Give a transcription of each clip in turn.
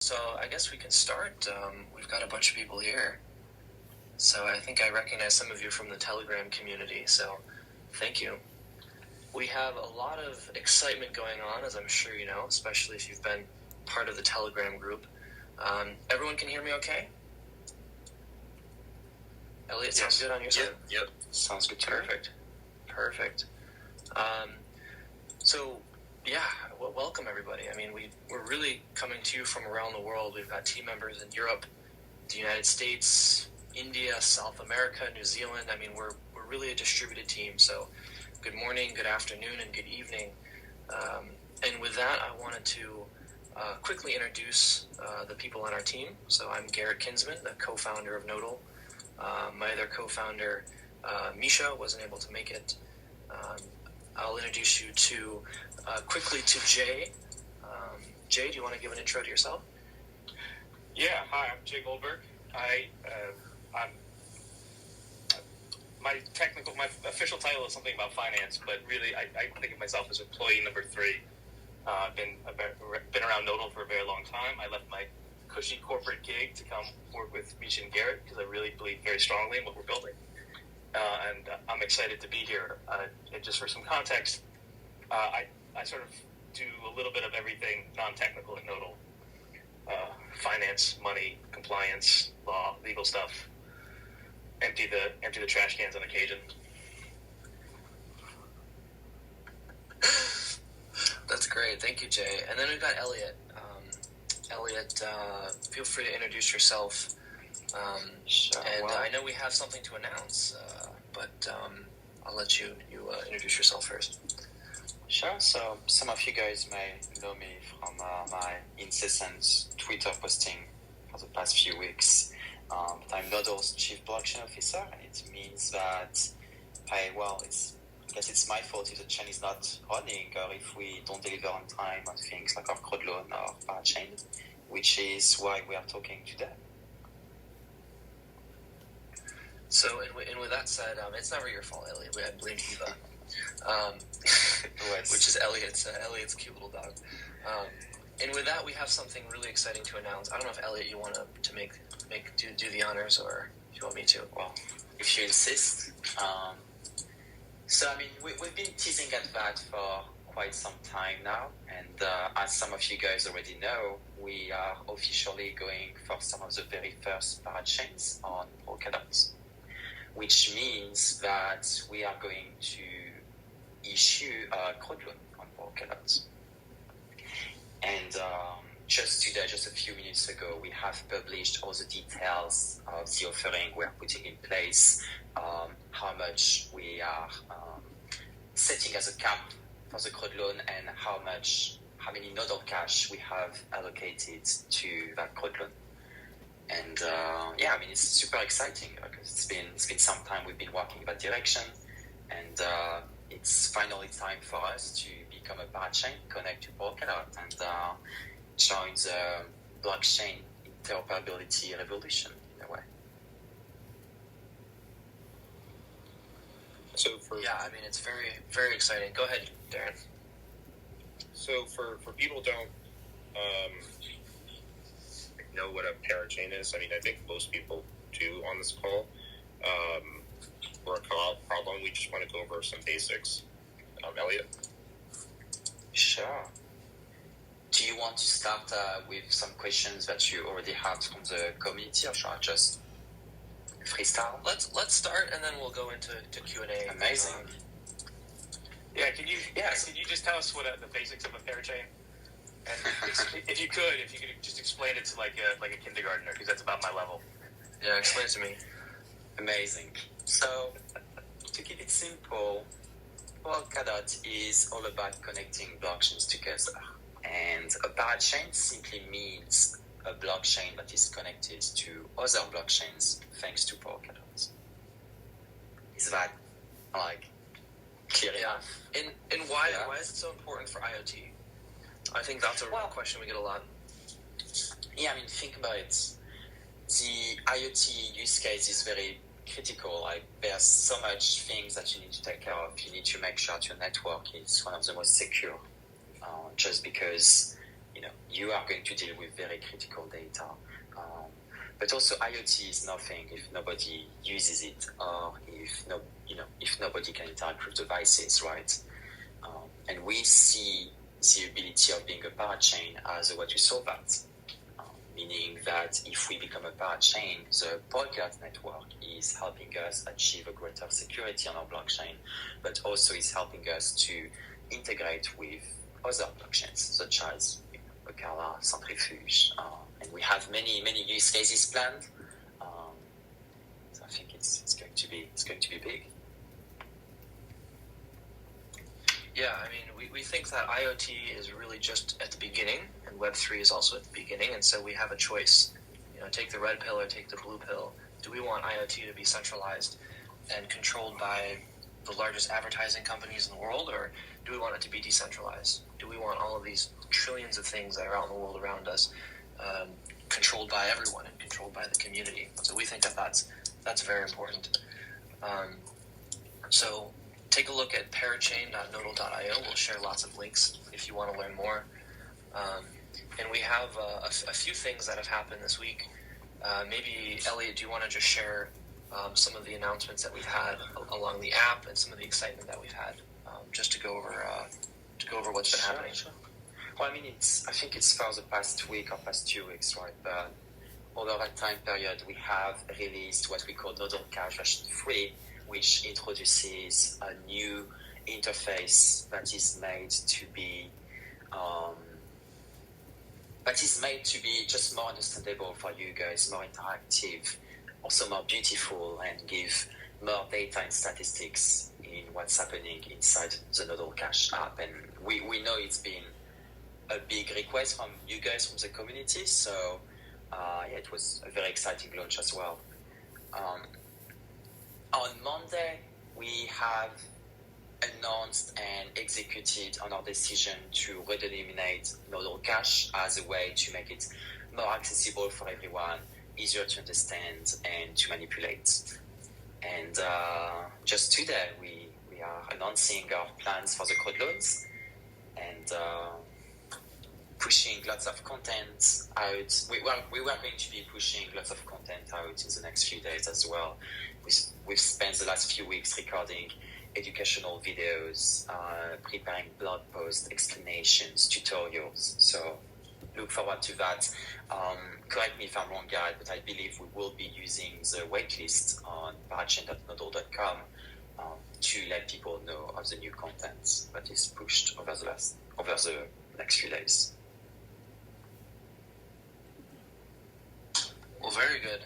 So I guess we can start. We've got a bunch of people here. So I think I recognize some of you from the Telegram community, so thank you. We have a lot of excitement going on, as I'm sure you know, especially if you've been part of the Telegram group. Everyone can hear me okay? Eliott, sounds good on your side? Yep. Sounds good to me. Perfect. Well, welcome everybody. I mean, we're really coming to you from around the world. We've got team members in Europe, the United States, India, South America, New Zealand. I mean, we're really a distributed team. So good morning, good afternoon, and good evening. And with that, I wanted to quickly introduce the people on our team. So I'm Garrett Kinsman, the co-founder of Nodal. My other co-founder, Misha, wasn't able to make it. I'll introduce you quickly to Jay. Jay, do you want to give an intro to yourself? Yeah, hi, I'm Jay Goldberg. I'm my official title is something about finance, but really I think of myself as employee number 3. I've been around Nodal for a very long time. I left my cushy corporate gig to come work with Misha and Garrett because I really believe very strongly in what we're building. And I'm excited to be here. And just for some context, I sort of do a little bit of everything non-technical at Nodal. Finance, money, compliance, law, legal stuff. Empty the trash cans on occasion. That's great. Thank you, Jay. And then we've got Eliott. Eliott, feel free to introduce yourself. Sure. And I know we have something to announce, but I'll let you introduce yourself first. Sure. So some of you guys may know me from my incessant Twitter posting for the past few weeks. I'm Nodal's Chief Blockchain Officer, and it means that I guess it's my fault if the chain is not running or if we don't deliver on time on things like our Crowdloan or Parachain, which is why we are talking today. So, and with that said, it's never your fault, Eliott. We had blame Eva, which is Eliott's cute little dog. And with that, we have something really exciting to announce. I don't know if Eliott, you want to do the honors, or if you want me to. Well, if you insist. So I mean, we've been teasing at that for quite some time now, and as some of you guys already know, we are officially going for some of the very first parachains on Polkadot, which means that we are going to issue a Crowdloan on Polkadot. And just today, just a few minutes ago, we have published all the details of the offering we're putting in place, how much we are setting as a cap for the Crowdloan, and how many Nodal cash we have allocated to that Crowdloan. And I mean, it's super exciting because it's been some time we've been working in that direction, and it's finally time for us to become a parachain, connect to Polkadot, and join the blockchain interoperability revolution in a way. I mean, it's very, very exciting. Go ahead, Darren. So for people who don't know what a parachain is, I mean, I think most people do on this call. For a Crowdloan, we just want to go over some basics. Eliott? Sure. Do you want to start with some questions that you already had from the community, or should I just freestyle? Let's start, and then we'll go into Q&A. Amazing. Can you just tell us what the basics of a parachain? And if you could just explain it to like a kindergartner, because that's about my level. Yeah, explain it to me. Amazing. So, to keep it simple, Polkadot is all about connecting blockchains together. And a parachain simply means a blockchain that is connected to other blockchains thanks to Polkadot. Is that, clear enough? And why is it so important for IoT? I think that's a question we get a lot. Yeah, I mean, think about it. The IoT use case is very critical. There's so much things that you need to take care of. You need to make sure that your network is one of the most secure. Just because you are going to deal with very critical data. But also IoT is nothing if nobody uses it, or if nobody can interact with devices, right? And we see the ability of being a parachain as a way to solve that. Meaning that if we become a parachain, the Polkadot network is helping us achieve a greater security on our blockchain, but also is helping us to integrate with other blockchains, such as Bacala, Centrifuge, and we have many use cases planned. So I think it's going to be big. Yeah, I mean, we think that IoT is really just at the beginning, and Web3 is also at the beginning, and so we have a choice. Take the red pill or take the blue pill. Do we want IoT to be centralized and controlled by the largest advertising companies in the world, or do we want it to be decentralized? Do we want all of these trillions of things that are out in the world around us controlled by everyone and controlled by the community? So we think that that's very important. So take a look at parachain.nodle.io. We'll share lots of links if you want to learn more. And we have a few things that have happened this week. Maybe, Eliott, do you want to just share some of the announcements that we've had along the app and some of the excitement that we've had, just to go over what's been happening? Sure. Well, I mean, I think it's for the past week or past 2 weeks, right? But over that time period, we have released what we call Nodle Cash version 3, which introduces a new interface that is made to be just more understandable for you guys, more interactive, also more beautiful, and give more data and statistics in what's happening inside the Nodle Cash app. And we know it's been a big request from you guys, from the community, so it was a very exciting launch as well. On Monday, we have announced and executed on our decision to redenominate Nodle Cash as a way to make it more accessible for everyone, easier to understand and to manipulate. And just today, we are announcing our plans for the crowdloans and pushing lots of content out. We were going to be pushing lots of content out in the next few days as well. We've spent the last few weeks recording educational videos, preparing blog posts, explanations, tutorials. So look forward to that. Correct me if I'm wrong, Garrett, but I believe we will be using the waitlist on parachain.nodle.com to let people know of the new content that is pushed over the next few days. Well, very good.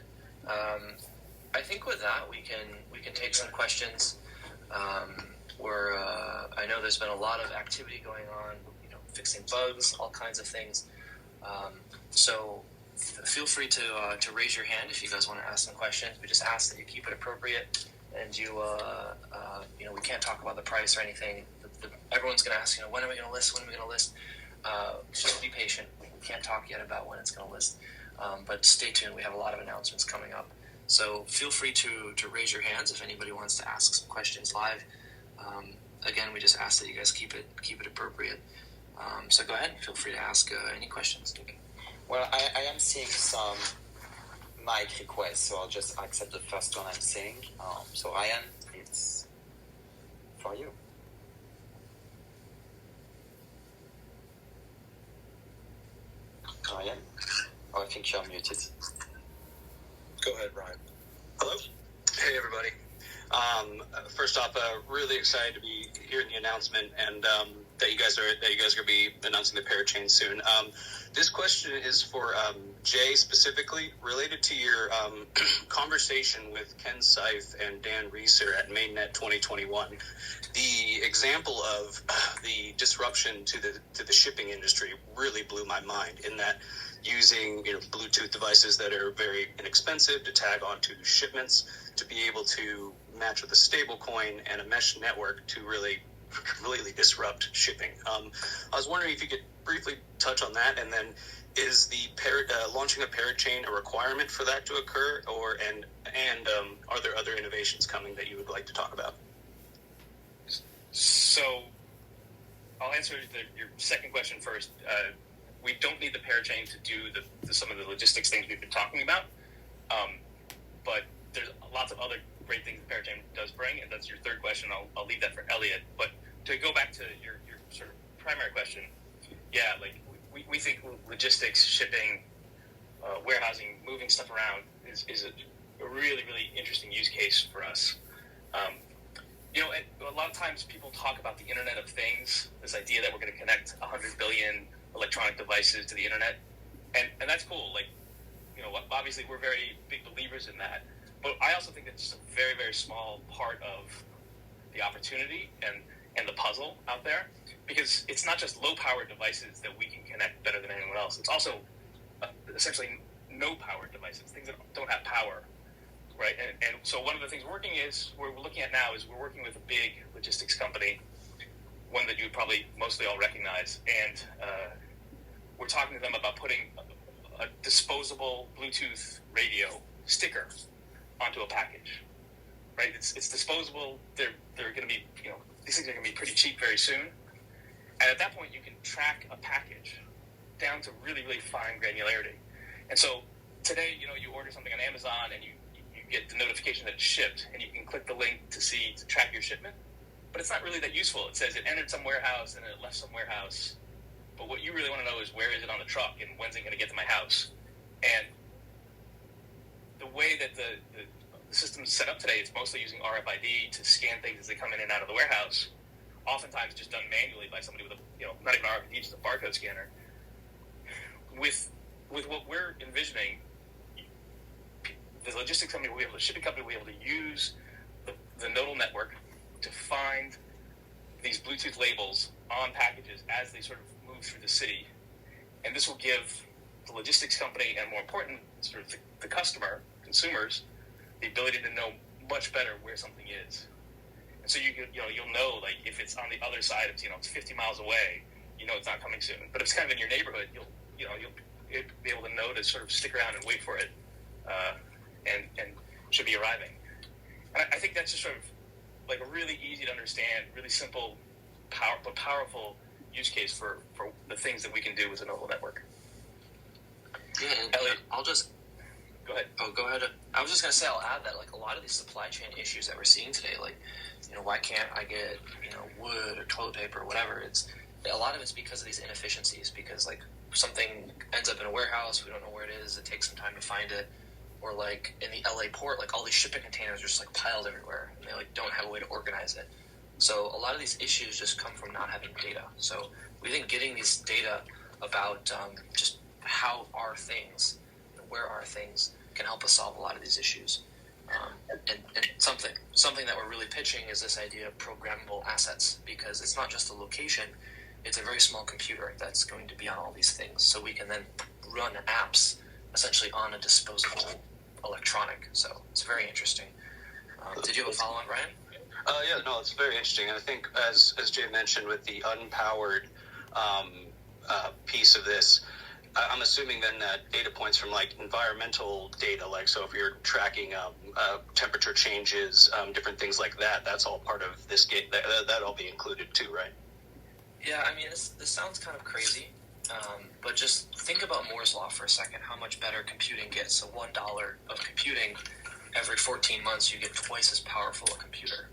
I think with that we can take some questions. I know there's been a lot of activity going on, fixing bugs, all kinds of things. So feel free to raise your hand if you guys want to ask some questions. We just ask that you keep it appropriate, and we can't talk about the price or anything. Everyone's going to ask, when are we going to list? When are we going to list? Just be patient. We can't talk yet about when it's going to list. But stay tuned. We have a lot of announcements coming up. So feel free to raise your hands if anybody wants to ask some questions live. Again, we just ask that you guys keep it appropriate. So go ahead. Feel free to ask any questions. Well, I am seeing some mic requests, so I'll just accept the first one I'm seeing. So Ryan, it's for you. Ryan? Oh, I think you're muted. Go ahead, Ryan. Hello. Hey, everybody. First off, really excited to be hearing the announcement and that you guys are going to be announcing the Parachain soon. This question is for Jay specifically, related to your conversation with Ken Seif and Dan Reeser at Mainnet 2021. The example of the disruption to the shipping industry really blew my mind, in that using Bluetooth devices that are very inexpensive to tag onto shipments to be able to match with a stable coin and a mesh network to really completely disrupt shipping. I was wondering if you could briefly touch on that, and then is the launching a Parachain a requirement for that to occur, and are there other innovations coming that you would like to talk about? So I'll answer your second question first. we don't need the parachain to do some of the logistics things we've been talking about. But there's lots of other great things the parachain does bring, and that's your third question. I'll leave that for Eliott. But to go back to your sort of primary question, yeah, like we think logistics, shipping, warehousing, moving stuff around is a really, really interesting use case for us. A lot of times people talk about the Internet of Things, this idea that we're going to connect 100 billion electronic devices to the Internet, and that's cool. Like, obviously we're very big believers in that, but I also think that's just a very, very small part of the opportunity and the puzzle out there, because it's not just low-powered devices that we can connect better than anyone else. It's also essentially no-powered devices, things that don't have power, right? And so one of the things we're looking at now is we're working with a big logistics company, one that you would probably mostly all recognize, and we're talking to them about putting a disposable Bluetooth radio sticker onto a package, right? It's disposable. They're going to be, these things are going to be pretty cheap very soon. And at that point, you can track a package down to really, really fine granularity. And so today, you order something on Amazon and you get the notification that it's shipped, and you can click the link to track your shipment. But it's not really that useful. It says it entered some warehouse and it left some warehouse. But what you really want to know is where is it on the truck and when's it going to get to my house? And the way that the system's set up today, it's mostly using RFID to scan things as they come in and out of the warehouse. Oftentimes just done manually by somebody with not even RFID, just a barcode scanner. With what we're envisioning, the logistics company will be able, the shipping company will be able to use the Nodal network to find these Bluetooth labels on packages as they sort of move through the city. And this will give the logistics company, and more important, sort of the customer, consumers, the ability to know much better where something is. And so you'll know, like, if it's on the other side of, it's 50 miles away, it's not coming soon. But if it's kind of in your neighborhood, you'll be able to know to sort of stick around and wait for it, and should be arriving. And I think that's just sort of like a really easy to understand, really simple, but powerful use case for the things that we can do with the Nodal network. Yeah, and Eliott, I'll just... Go ahead. Oh, go ahead. I was just going to say, I'll add that, like, a lot of these supply chain issues that we're seeing today, like, why can't I get, wood or toilet paper or whatever, a lot of it's because of these inefficiencies, because, like, something ends up in a warehouse, we don't know where it is, it takes some time to find it, or, like, in the LA port, like, all these shipping containers are just, like, piled everywhere, and they, like, don't have a way to organize it. So a lot of these issues just come from not having data. So we think getting these data about just how are things, where are things, can help us solve a lot of these issues. And something that we're really pitching is this idea of programmable assets, because it's not just a location, it's a very small computer that's going to be on all these things. So we can then run apps essentially on a disposable electronic. So it's very interesting. Did you have a follow-on, Ryan? Yeah, no, it's very interesting. And I think, as Jay mentioned, with the unpowered piece of this, I'm assuming then that data points from, like, environmental data, like, so if you're tracking temperature changes, different things like that, that's all part of this gate. That'll all be included too, right? Yeah, I mean, this sounds kind of crazy, but just think about Moore's Law for a second, how much better computing gets. So $1 of computing, every 14 months you get twice as powerful a computer.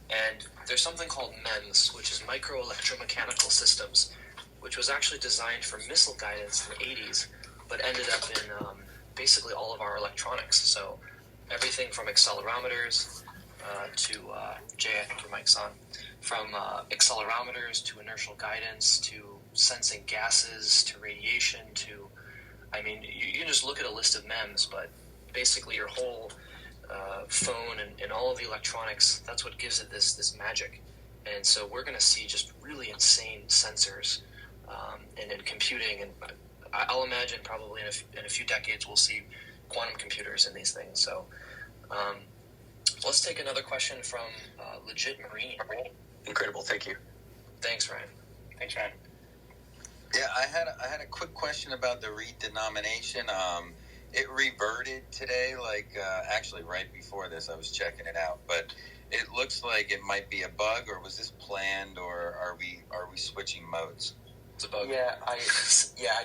And there's something called MEMS, which is micro electromechanical systems, which was actually designed for missile guidance in the 80s, but ended up in basically all of our electronics. So everything from accelerometers to, Jay, I think your mic's on, from accelerometers to inertial guidance to sensing gases to radiation to, I mean, you can just look at a list of MEMS, but basically your whole phone and all of the electronics, that's what gives it this magic. And so we're going to see just really insane sensors and in computing, and I'll imagine probably in a few decades we'll see quantum computers in these things. So let's take another question from Legit Marine. Incredible, thank you. Thanks, Ryan. Thanks, Ryan. Yeah, I had a quick question about the redenomination. It reverted today, actually right before this I was checking it out, but it looks like it might be a bug, or was this planned, or are we switching modes? It's a bug. Yeah, I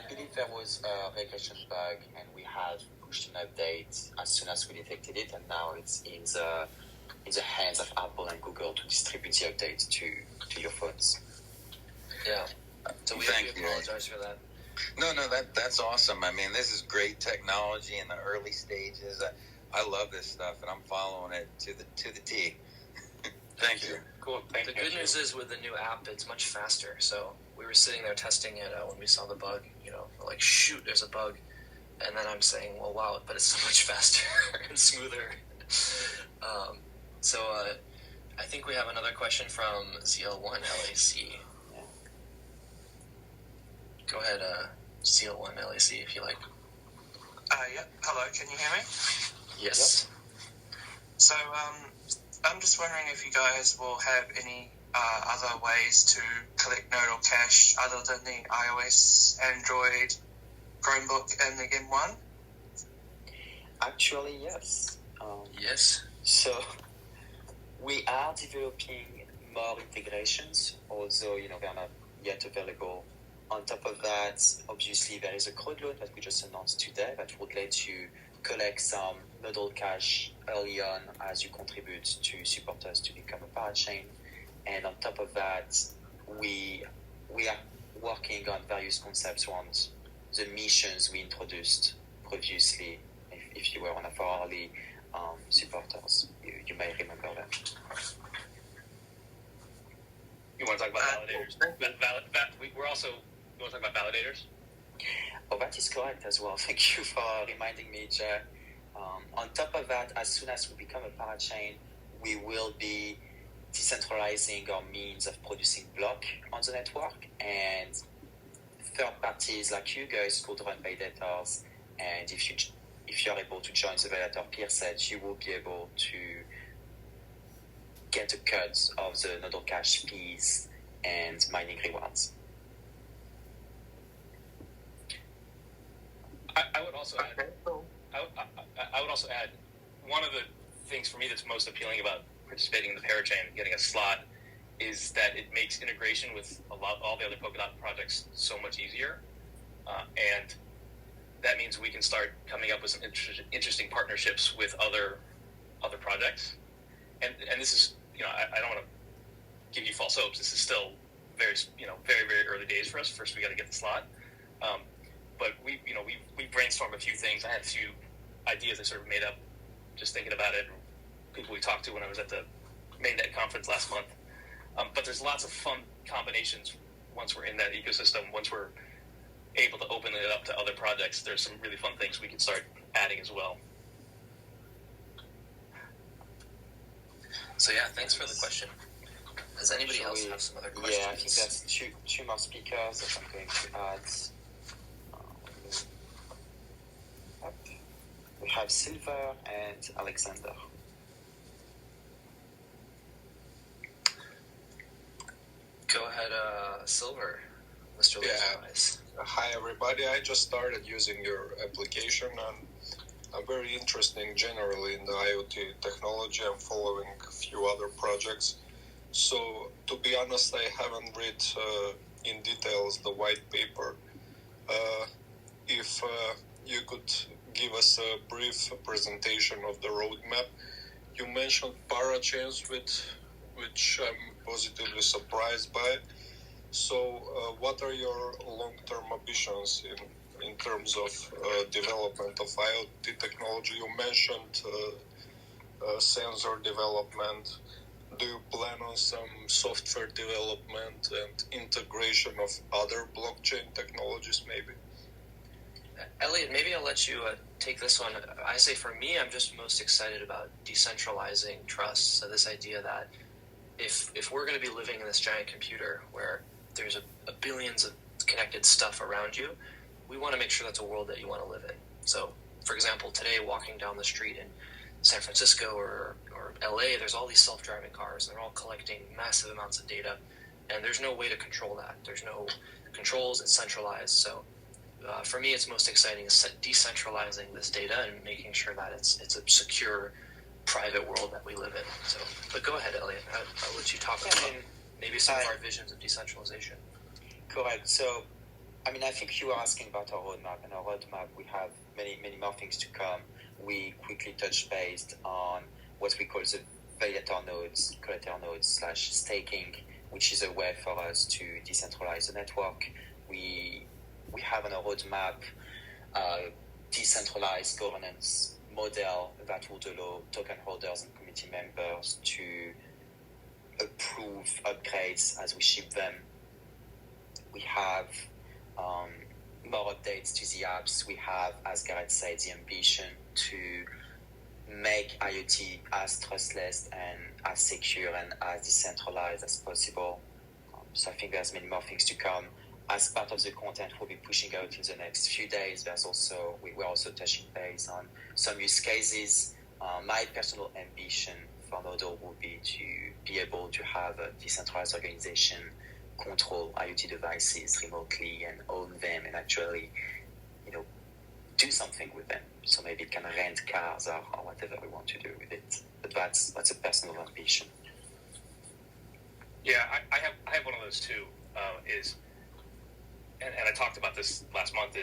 believe there was a regression bug, and we have pushed an update as soon as we detected it, and now it's in the hands of Apple and Google to distribute the update to your phones. Yeah. So we apologize for that. No, that's awesome. I mean, this is great technology in the early stages. I love this stuff, and I'm following it to the T. Thank you. Cool. Thank you. The good news is with the new app, it's much faster. So we were sitting there testing it when we saw the bug. We're like, shoot, there's a bug. And then I'm saying, well, wow, but it's so much faster and smoother. So I think we have another question from ZL1LAC. Go ahead, ZL1LAC, if you like. Yeah. Hello, can you hear me? Yes. Yep. So, I'm just wondering if you guys will have any other ways to collect Nodal cache other than the iOS, Android, Chromebook, and the M1? Actually, yes. Yes. So we are developing more integrations, although they're not yet available. On top of that, obviously there is a crowdloan that we just announced today that would let you collect some Nodal cache early on as you contribute to support us to become a parachain. And on top of that, we are working on various concepts around the missions we introduced previously. If you were one of our early supporters, you may remember them. You want to talk about validators? You want to talk about validators? Oh, that is correct as well. Thank you for reminding me, Jack. On top of that, as soon as we become a parachain, we will be decentralizing our means of producing block on the network, and third parties like you guys could run validators, and if you're able to join the validator peer set, you will be able to get a cut of the Nodal cache fees and mining rewards. I would also add one of the things for me that's most appealing about participating in the Parachain and getting a slot is that it makes integration with all the other Polkadot projects so much easier, and that means we can start coming up with some interesting partnerships with other projects. And this is I don't want to give you false hopes. This is still very very early days for us. First, we got to get the slot. But we brainstormed a few things. I had a few ideas I sort of made up just thinking about it. People we talked to when I was at the Mainnet conference last month. But there's lots of fun combinations once we're in that ecosystem. Once we're able to open it up to other projects, there's some really fun things we can start adding as well. So yeah, thanks for the question. Does anybody else have some other questions? Yeah, I think that's two more speakers that I'm going to add. We have Silver and Alexander. Go ahead, Silver, Mr. Laserwise. Hi, everybody. I just started using your application, and I'm very interested generally in the IoT technology. I'm following a few other projects. So, to be honest, I haven't read in details the white paper. If you could give us a brief presentation of the roadmap. You mentioned parachains, which I'm positively surprised by. So, what are your long-term ambitions in terms of development of IoT technology? You mentioned sensor development. Do you plan on some software development and integration of other blockchain technologies, maybe? Eliott, maybe I'll let you take this one. I say for me, I'm just most excited about decentralizing trust. So this idea that if we're going to be living in this giant computer where there's a billions of connected stuff around you, we want to make sure that's a world that you want to live in. So, for example, today walking down the street in San Francisco or LA, there's all these self-driving cars, and they're all collecting massive amounts of data, and there's no way to control that. There's no controls, it's centralized. So for me, it's most exciting is decentralizing this data and making sure that it's a secure, private world that we live in. So, but go ahead, Eliott. I'll let you talk about maybe some of our visions of decentralization. Correct. So, I mean, I think you are asking about our roadmap, and our roadmap, we have many more things to come. We quickly touched base on what we call the validator nodes, collateral nodes / staking, which is a way for us to decentralize the network. We have on our roadmap decentralized governance model that would allow token holders and community members to approve upgrades as we ship them. We have more updates to the apps. We have, as Garrett said, the ambition to make IoT as trustless and as secure and as decentralized as possible. So I think there's many more things to come. As part of the content we'll be pushing out in the next few days, we're also touching base on some use cases. My personal ambition for Nodal would be to be able to have a decentralized organization control IoT devices remotely and own them and actually, do something with them. So maybe it can rent cars or whatever we want to do with it. But that's a personal ambition. Yeah, I have one of those too. And I talked about this last month.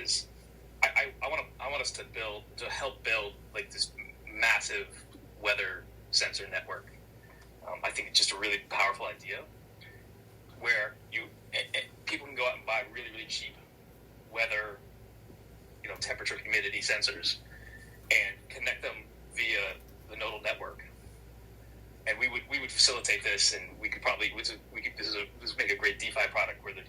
I want us to help build like this massive weather sensor network. I think it's just a really powerful idea, where people can go out and buy really, really cheap weather, temperature, humidity sensors, and connect them via the Nodal network. And we would facilitate this, and we could this would make a great DeFi product where the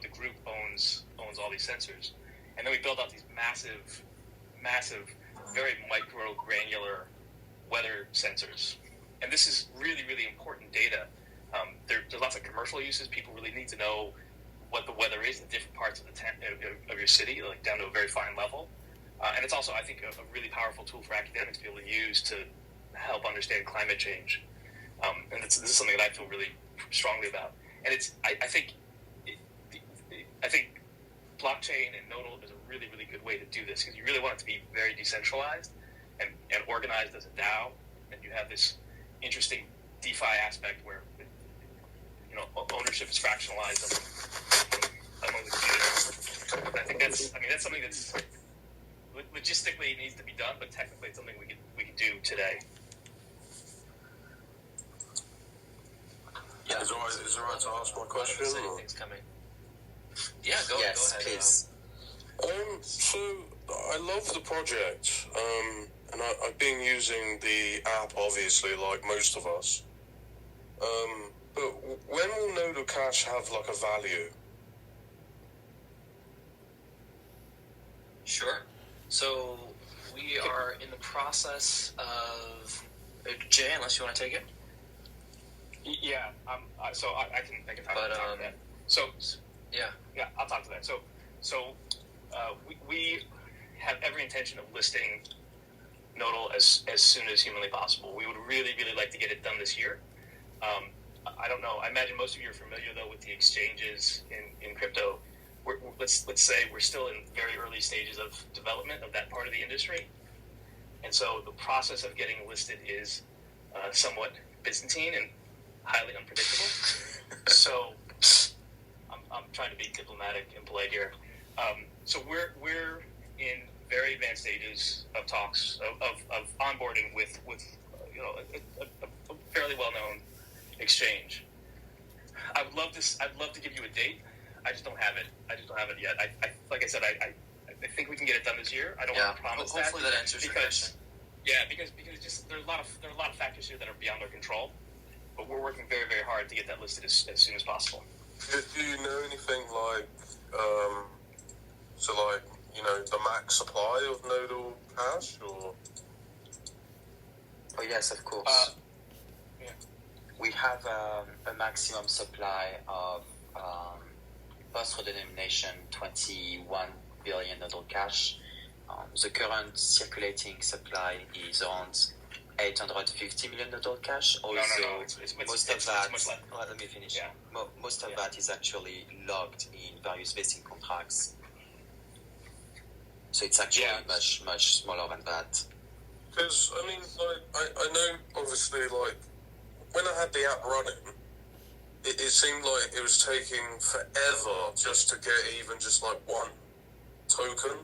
group owns all these sensors, and then we build out these massive, very micro granular weather sensors. And this is really, really important data. There's lots of commercial uses. People really need to know what the weather is in different parts of your city, like down to a very fine level. And it's also, I think, a really powerful tool for academics to be able to use to help understand climate change. And this is something that I feel really strongly about. And I think blockchain and Nodal is a really, really good way to do this, because you really want it to be very decentralized and organized as a DAO, and you have this interesting DeFi aspect where ownership is fractionalized among the community. And I think that's something that's logistically needs to be done, but technically it's something we can do today. Yeah. Is it right to ask my question? Things coming. Yeah, go ahead. Please. So I love the project, and I've been using the app, obviously, like most of us. But when will Nodle Cash have like a value? Sure. So we are in the process of Jay, unless you want to take it. Yeah. So I can talk to that. So yeah, I'll talk to that. So we have every intention of listing Nodal as soon as humanly possible. We would really, really like to get it done this year. I don't know. I imagine most of you are familiar, though, with the exchanges in crypto. Let's say we're still in very early stages of development of that part of the industry. And so the process of getting listed is somewhat Byzantine and highly unpredictable. So I'm trying to be diplomatic and polite here. So we're in very advanced stages of talks of onboarding with a fairly well-known exchange. I'd love to give you a date. I just don't have it yet. Like I said, I think we can get it done this year. I don't want to promise that. Hopefully that answers your question. Yeah, because just there are a lot of factors here that are beyond our control. But we're working very, very hard to get that listed as soon as possible. Do you know anything like the max supply of Nodle Cash, or? Oh yes, of course. Yeah. We have a maximum supply of post-redenomination 21 billion Nodle Cash. The current circulating supply is around 850 million Nodle Cash. Also, no. It's most of that. Much less. Let me finish. Yeah. Most of that is actually logged in various vesting contracts. So it's actually much smaller than that. Because I know obviously when I had the app running, it seemed like it was taking forever just to get even just like one token.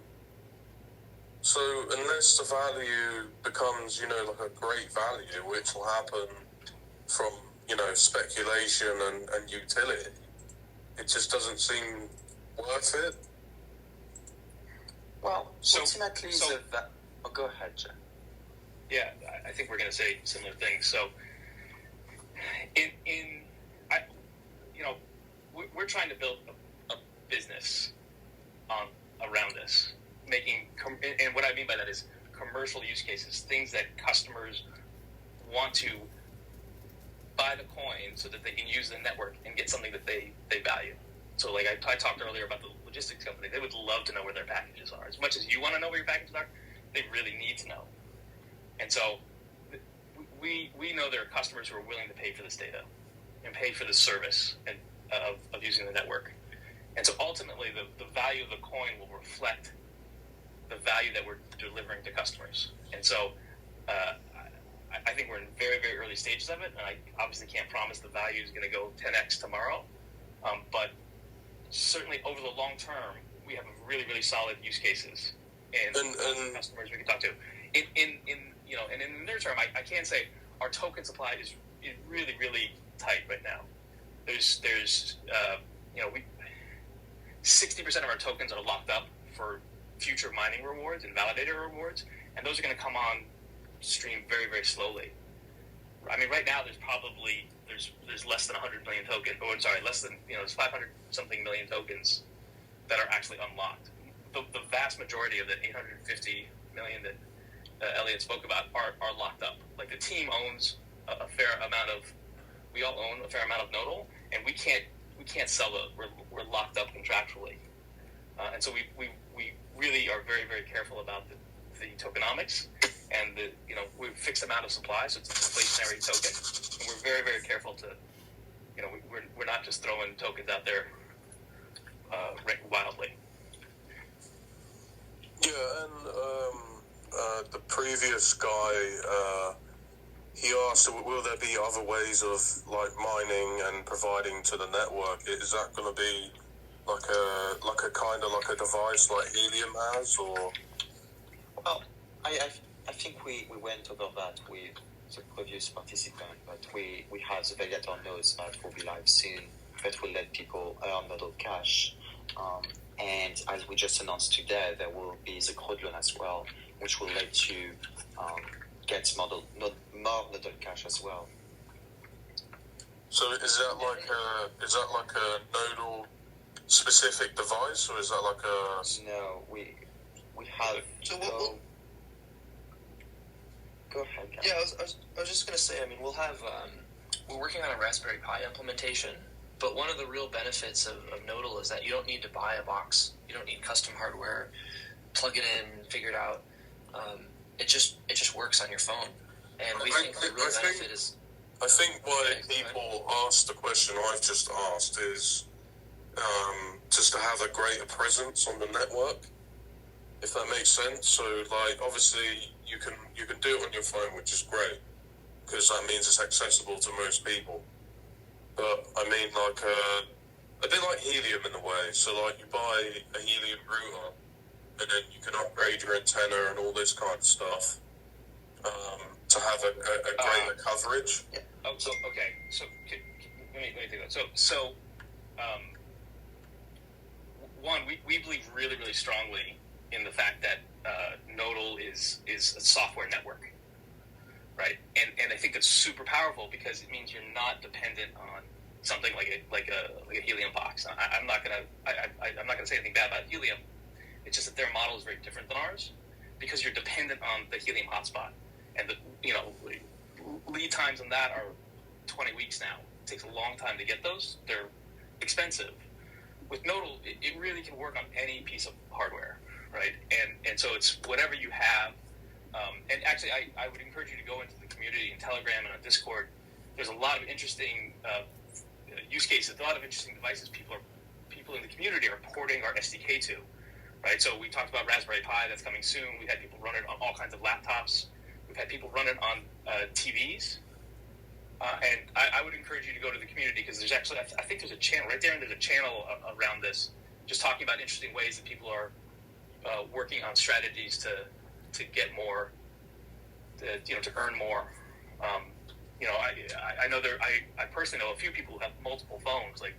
So unless the value becomes, like a great value, which will happen from, speculation and utility, it just doesn't seem worth it. Well, ultimately, go ahead, Jeff. Yeah, I think we're going to say similar things. So, we're trying to build a business around this, and what I mean by that is commercial use cases, things that customers want to buy the coin so that they can use the network and get something that they value. So, like I talked earlier about the logistics company, they would love to know where their packages are. As much as you want to know where your packages are, they really need to know. And so we know there are customers who are willing to pay for this data and pay for the service and of using the network. And so ultimately the value of the coin will reflect the value that we're delivering to customers. And so I think we're in very, very early stages of it, and I obviously can't promise the value is going to go 10x tomorrow. But certainly over the long term, we have really, really solid use cases and customers we can talk to. In the near term, I can say our token supply is really, really tight right now. There's 60% of our tokens are locked up for future mining rewards and validator rewards, and those are going to come on stream very, very slowly. I mean, right now there's less than 100 million tokens. Oh, I'm sorry, less than there's 500 something million tokens that are actually unlocked. The vast majority of the 850 million that Eliott spoke about are locked up. Like the team owns a fair amount of. We all own a fair amount of Nodal, and we can't sell it. We're locked up contractually, and so we really are very, very careful about the tokenomics and we have fixed amount of supply, so it's an inflationary token, and we're very, very careful to we're not just throwing tokens out there wildly. Yeah, and the previous guy. He asked, will there be other ways of mining and providing to the network? Is that going to be like a kind of like a device like Helium has, or? Well, I think we went over that with the previous participant, but we have the validator nodes that will be live soon that will let people earn Nodle cash. And as we just announced today, there will be the Crowdloan as well, which will let you get more Nodle cash as well. So is that like a Nodal specific device, or is that like a? No, we have. So go ahead. Guys. Yeah, I was just gonna say. I mean, we'll have. We're working on a Raspberry Pi implementation, but one of the real benefits of Nodal is that you don't need to buy a box. You don't need custom hardware. Plug it in, figure it out. It just works on your phone, and we think the real benefit is. I think why people ask the question I've just asked is just to have a greater presence on the network, if that makes sense. So, obviously, you can do it on your phone, which is great, because that means it's accessible to most people. But, I mean, a bit like Helium in a way. So, you buy a Helium router, and then you can upgrade your antenna and all this kind of stuff to have a greater coverage. Yeah. Oh, so okay. So let me take that. So one, we believe really, really strongly in the fact that Nodal is a software network, right? And I think that's super powerful because it means you're not dependent on something like a Helium box. I'm not gonna say anything bad about Helium. It's just that their model is very different than ours because you're dependent on the Helium hotspot, and the lead times on that are 20 weeks now. It takes a long time to get those. They're expensive. With Nodal, it really can work on any piece of hardware, right? And so it's whatever you have. And actually, I would encourage you to go into the community in Telegram and on Discord. There's a lot of interesting use cases, a lot of interesting devices people in the community are porting our SDK to, right? So we talked about Raspberry Pi, that's coming soon. We've had people run it on all kinds of laptops. We've had people run it on TVs. And I would encourage you to go to the community because there's actually, I think there's a channel right there, and there's a channel around this, just talking about interesting ways that people are working on strategies to get more, to earn more. I know I personally know a few people who have multiple phones. Like,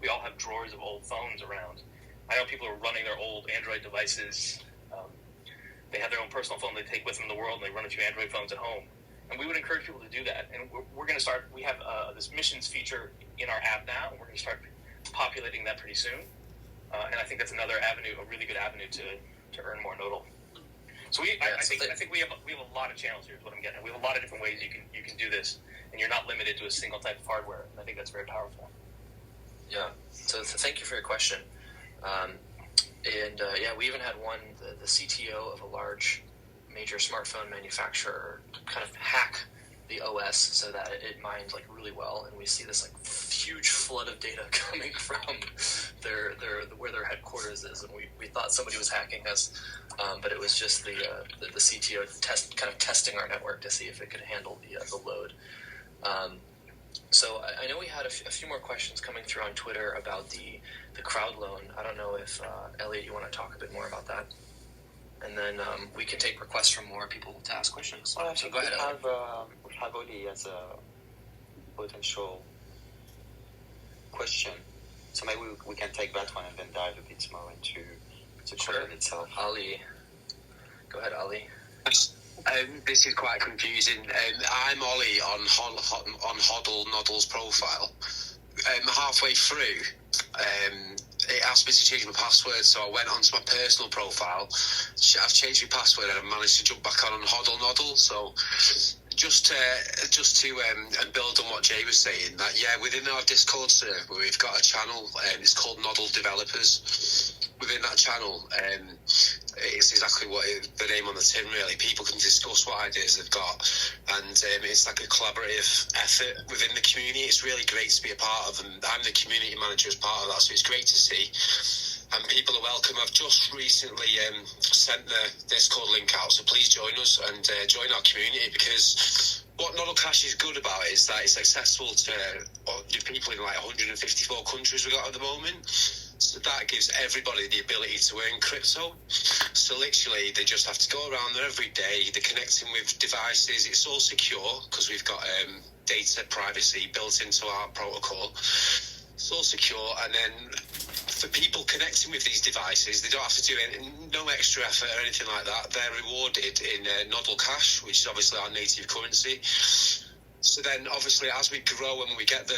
we all have drawers of old phones around. I know people are running their old Android devices. They have their own personal phone they take with them in the world, and they run a few Android phones at home. And we would encourage people to do that. And we're going to start, we have this missions feature in our app now, and we're going to start populating that pretty soon. And I think that's another avenue, a really good avenue to earn more Nodal. So I think we have a lot of channels here is what I'm getting at. We have a lot of different ways you can do this, and you're not limited to a single type of hardware. And I think that's very powerful. Yeah. So thank you for your question. We even had the CTO of a large major smartphone manufacturer kind of hack the OS so that it mined like really well, and we see this like huge flood of data coming from where their headquarters is, and we thought somebody was hacking us, but it was just the CTO testing our network to see if it could handle the load. So I know we had a few more questions coming through on Twitter about the crowd loan. I don't know if Eliott, you want to talk a bit more about that, and then we can take requests from more people to ask questions. Well, so go ahead. We have Oli as a potential question, so maybe we can take that one and then dive a bit more into the crowd itself. Ali, go ahead, Ali. This is quite confusing. I'm Ollie on Nodal's profile. Halfway through, it asked me to change my password, so I went onto my personal profile. I've changed my password and I've managed to jump back on Nodal. So just to build on what Jay was saying, that within our Discord server we've got a channel, it's called Nodal Developers. Within that channel, it's exactly what the name on the tin really. People can discuss what ideas they've got, and it's like a collaborative effort within the community. It's really great to be a part of, and I'm the community manager as part of that, so it's great to see. And people are welcome. I've just recently sent the Discord link out, so please join us and join our community, because what Nodal Cash is good about is that it's accessible to people in like 154 countries we've got at the moment. So that gives everybody the ability to earn crypto. So literally, they just have to go around there every day. They're connecting with devices. It's all secure because we've got data privacy built into our protocol. It's all secure, and then for people connecting with these devices, they don't have to do no extra effort or anything like that. They're rewarded in Nodle Cash, which is obviously our native currency. So then, obviously, as we grow and we get the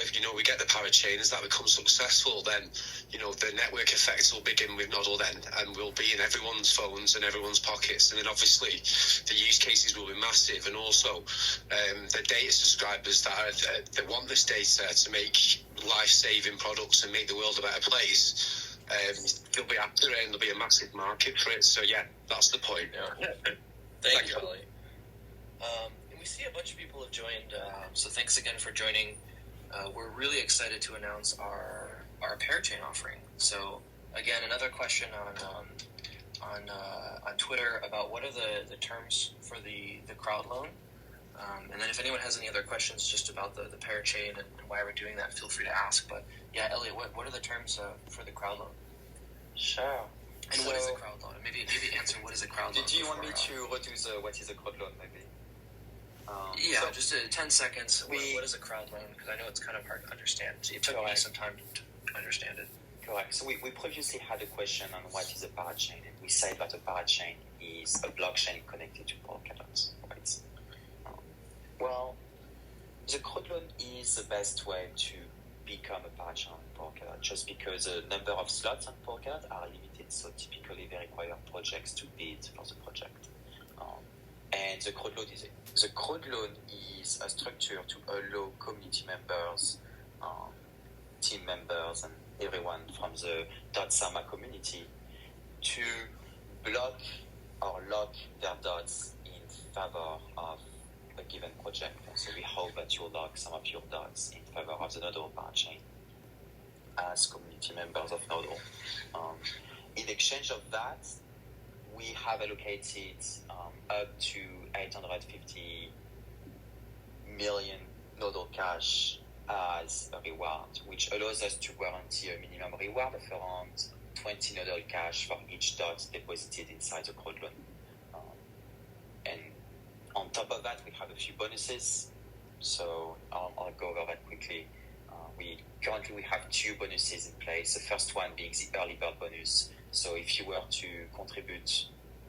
parachain, as that becomes successful, then the network effects will begin with Nodal then, and will be in everyone's phones and everyone's pockets. And then, obviously, the use cases will be massive, and also the data subscribers that want this data to make life-saving products and make the world a better place. They'll be after it, and there'll be a massive market for it. So yeah, that's the point. Yeah. Thank you, Ollie. We see a bunch of people have joined, so thanks again for joining. We're really excited to announce our Parachain offering. So again, another question on Twitter about what are the terms for the crowd loan, and then if anyone has any other questions just about the Parachain and why we're doing that, feel free to ask. But yeah, Eliott, what are the terms for the crowd loan? Sure. And what is a crowd loan? Maybe answer what is a crowd loan. Do you want me to reduce what is a crowd loan, maybe? Just 10 seconds. What is a crowd loan? Because I know it's kind of hard to understand. It took me some time to understand it. Correct. So we previously had a question on what is a parachain, and we said that a parachain is a blockchain connected to Polkadot, right? Well, the crowd loan is the best way to become a parachain on Polkadot, just because the number of slots on Polkadot are limited, so typically they require projects to bid for the project. And the crowd loan is a structure to allow community members, team members, and everyone from the .sama community to block or lock their dots in favor of a given project. So we hope that you'll lock some of your dots in favor of the Nodle Parachain as community members of Nodle. In exchange of that, we have allocated up to 850 million Nodle Cash as a reward, which allows us to guarantee a minimum reward of around 20 Nodle Cash for each dot deposited inside the crowdloan. And on top of that, we have a few bonuses. So I'll go over that quickly. Currently we have 2 bonuses in place. The first one being the early bird bonus. So if you were to contribute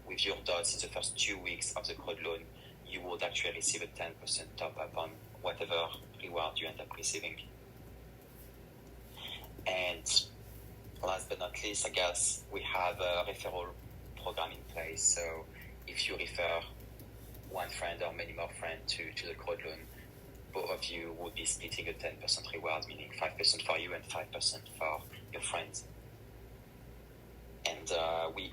with your dots in the first 2 weeks of the crowdloan, you would actually receive a 10% top up on whatever reward you end up receiving. And last but not least, I guess we have a referral program in place. So if you refer one friend or many more friends to the crowdloan, both of you would be splitting a 10% reward, meaning 5% for you and 5% for your friends. And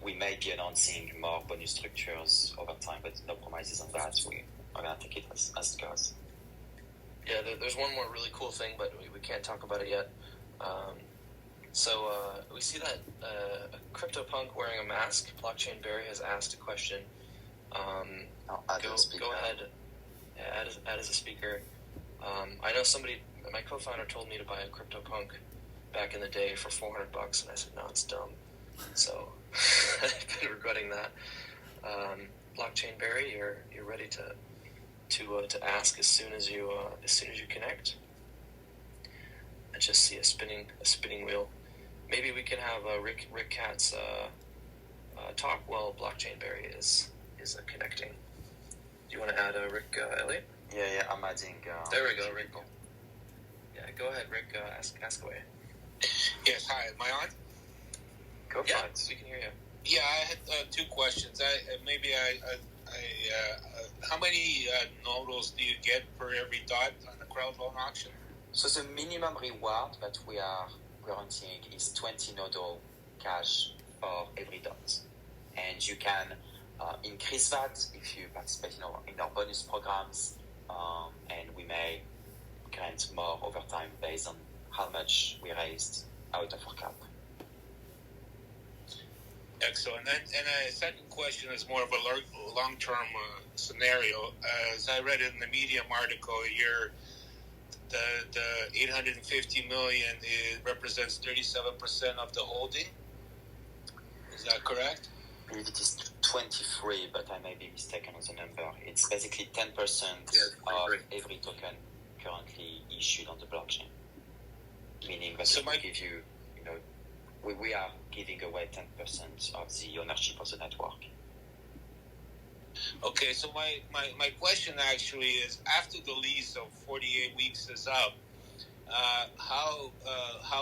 we may be announcing more bonus structures over time, but no promises on that. We are going to take it as it goes. Yeah, there's one more really cool thing, but we can't talk about it yet. So we see that a CryptoPunk wearing a mask. Blockchain Barry has asked a question. Go ahead, add as a speaker. I know my co-founder told me to buy a CryptoPunk back in the day for $400, and I said, no, it's dumb. So I've been regretting that. Blockchain Barry, you're ready to ask as soon as you connect. I just see a spinning wheel. Maybe we can have Rick Katz talk while Blockchain Barry is connecting. Do you want to add Rick Eliott? Yeah, I'm adding. There we go, Rick. Yeah, go ahead, Rick. Ask away. Yes, hi. Am I on? Go for it. We can hear you. Yeah, I had 2 questions. How many nodals do you get per every dot on the crowdloan auction? So the minimum reward that we are guaranteeing is 20 Nodle Cash for every dot, and you can increase that if you participate in our bonus programs, and we may grant more over time based on how much we raised out of our cap. Excellent. And a second question is more of a long-term scenario. As I read in the Medium article, the 850 million represents 37% of the holding. Is that correct? I believe it is 23, but I may be mistaken on the number. It's basically 10% of every token currently issued on the blockchain. Meaning that we give you, we are giving away 10% of the ownership of the network. Okay, so my question actually is, after the lease of 48 weeks is up, how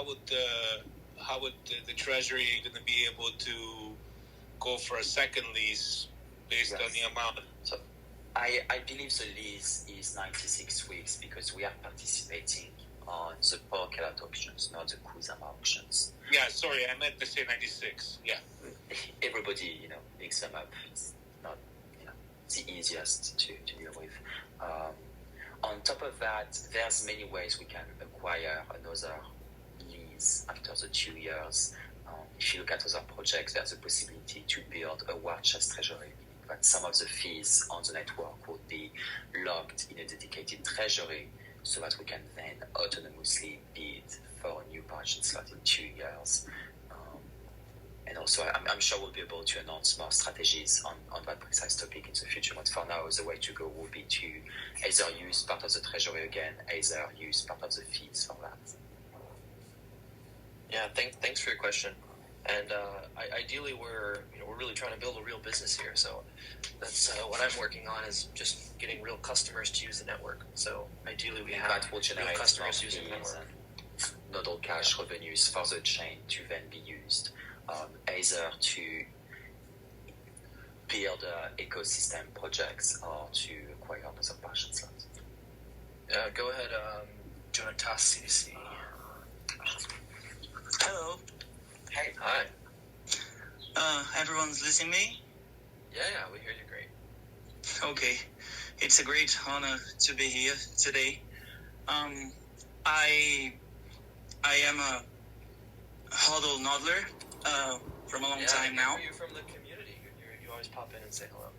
would the Treasury going to be able to go for a second lease based on the amount? So I believe the lease is 96 weeks because we are participating on the Polkadot auctions, not the Kusama auctions. Yeah, sorry, I meant to say 96. Yeah. Everybody, mix them up. It's not, the easiest to deal with. On top of that, there's many ways we can acquire another lease after the 2 years. If you look at other projects, there's a possibility to build a war chest treasury, but some of the fees on the network would be locked in a dedicated treasury so that we can then autonomously bid for a new paraching slot in 2 years. And also, I'm sure we'll be able to announce more strategies on that precise topic in the future. But for now, the way to go will be to either use part of the treasury again, either use part of the fees for that. Yeah, thanks for your question. And ideally, we're really trying to build a real business here. So that's what I'm working on, is just getting real customers to use the network. So ideally, we have real customers using the network. Nodle Cash revenues for the chain to then be used either to build ecosystem projects or to acquire another partial slots. Go ahead, Jonathan CDC. Hello. Hey. Hi. Everyone's listening to me? Yeah, we hear you great. Okay. It's a great honor to be here today. I am a hodl nodler from a long time now. You're from the community. You always pop in and say hello.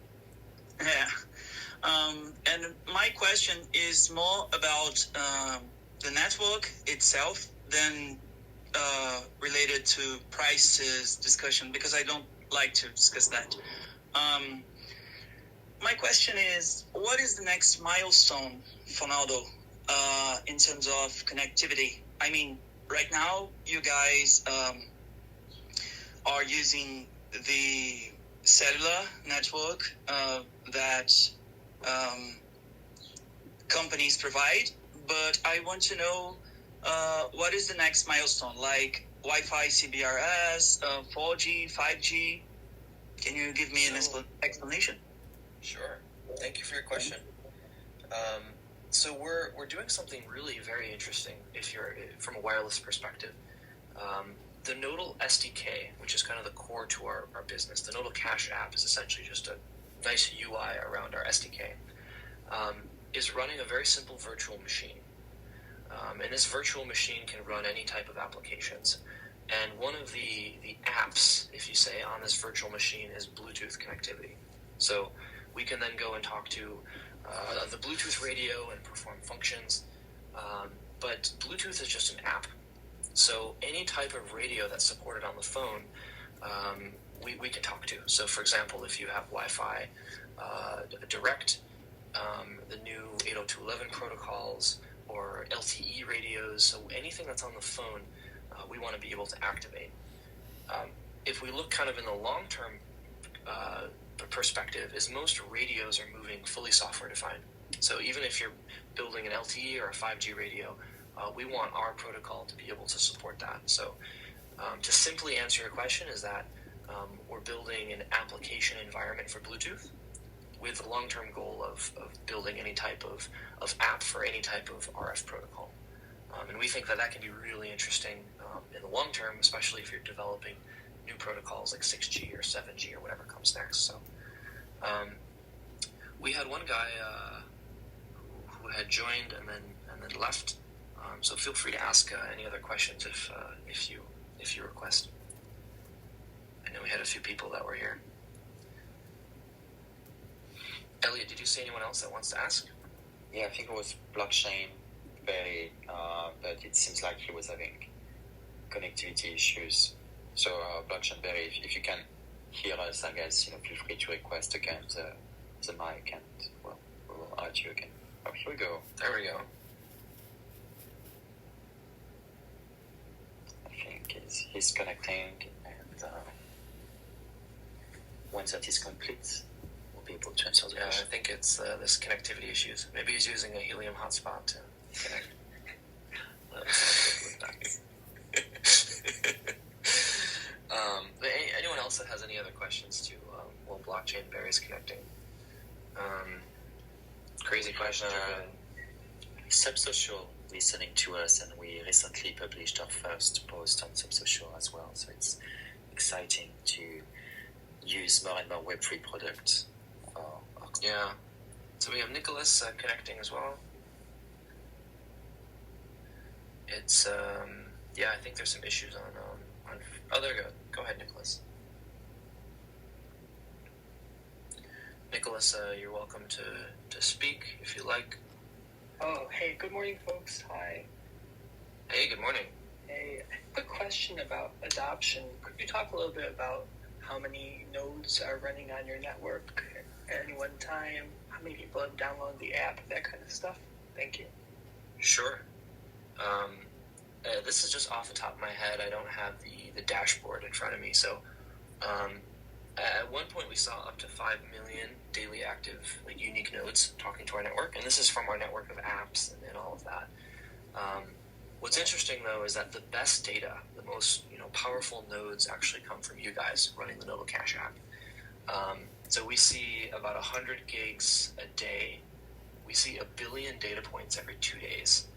Yeah. And my question is more about the network itself than related to prices discussion, because I don't like to discuss that. My question is, what is the next milestone for Nodle in terms of connectivity? I mean, right now, you guys are using the cellular network that companies provide, but I want to know what is the next milestone, like Wi-Fi, CBRS, 4G, 5G? Can you give me an explanation? Sure. Thank you for your question. So we're doing something really very interesting if you're from a wireless perspective. The Nodal SDK, which is kind of the core to our business, the Nodle Cash app is essentially just a nice UI around our SDK, is running a very simple virtual machine. And this virtual machine can run any type of applications. And one of the apps, if you say, on this virtual machine is Bluetooth connectivity. So we can then go and talk to the Bluetooth radio and perform functions. But Bluetooth is just an app. So any type of radio that's supported on the phone, we can talk to. So for example, if you have Wi-Fi Direct, the new 802.11 protocols, or LTE radios, so anything that's on the phone, we want to be able to activate. If we look kind of in the long-term perspective, is most radios are moving fully software-defined. So even if you're building an LTE or a 5G radio, we want our protocol to be able to support that. So to simply answer your question is that we're building an application environment for Bluetooth with the long-term goal of building any type of app for any type of RF protocol. And we think that can be really interesting in the long term, especially if you're developing new protocols like 6G or 7G or whatever comes next. So we had one guy who had joined and then left. So feel free to ask any other questions if you request. I know we had a few people that were here. Eliott, did you see anyone else that wants to ask? Yeah, I think it was blockchain, Barry, but it seems like he was having connectivity issues. So blockchain, Barry, if you can hear us, I guess feel free to request again the mic, and we will add you again. Oh, here we go. There we go. I think he's connecting, and once that is complete, be able to answer the question. I think it's this connectivity issues. Maybe he's using a helium hotspot to connect. Anyone else that has any other questions to while blockchain Barry's connecting? Crazy question. Subsocial listening to us, and we recently published our first post on Subsocial as well. So it's exciting to use more and more Web3 products. Yeah. So we have Nicholas connecting as well. It's I think there's some issues on there we go. Go ahead, Nicholas. Nicholas, you're welcome to speak if you like. Oh, hey, good morning, folks. Hi. Hey, good morning. Hey, quick question about adoption. Could you talk a little bit about how many nodes are running on your network at any one time? How many people have downloaded the app? That kind of stuff. Thank you. Sure. This is just off the top of my head. I don't have the dashboard in front of me. So at one point we saw up to 5 million daily active unique nodes talking to our network. And this is from our network of apps and all of that. What's interesting, though, is that the best data, the most powerful nodes actually come from you guys running the Nodle Cash app. So we see about 100 gigs a day. We see 1 billion data points every 2 days.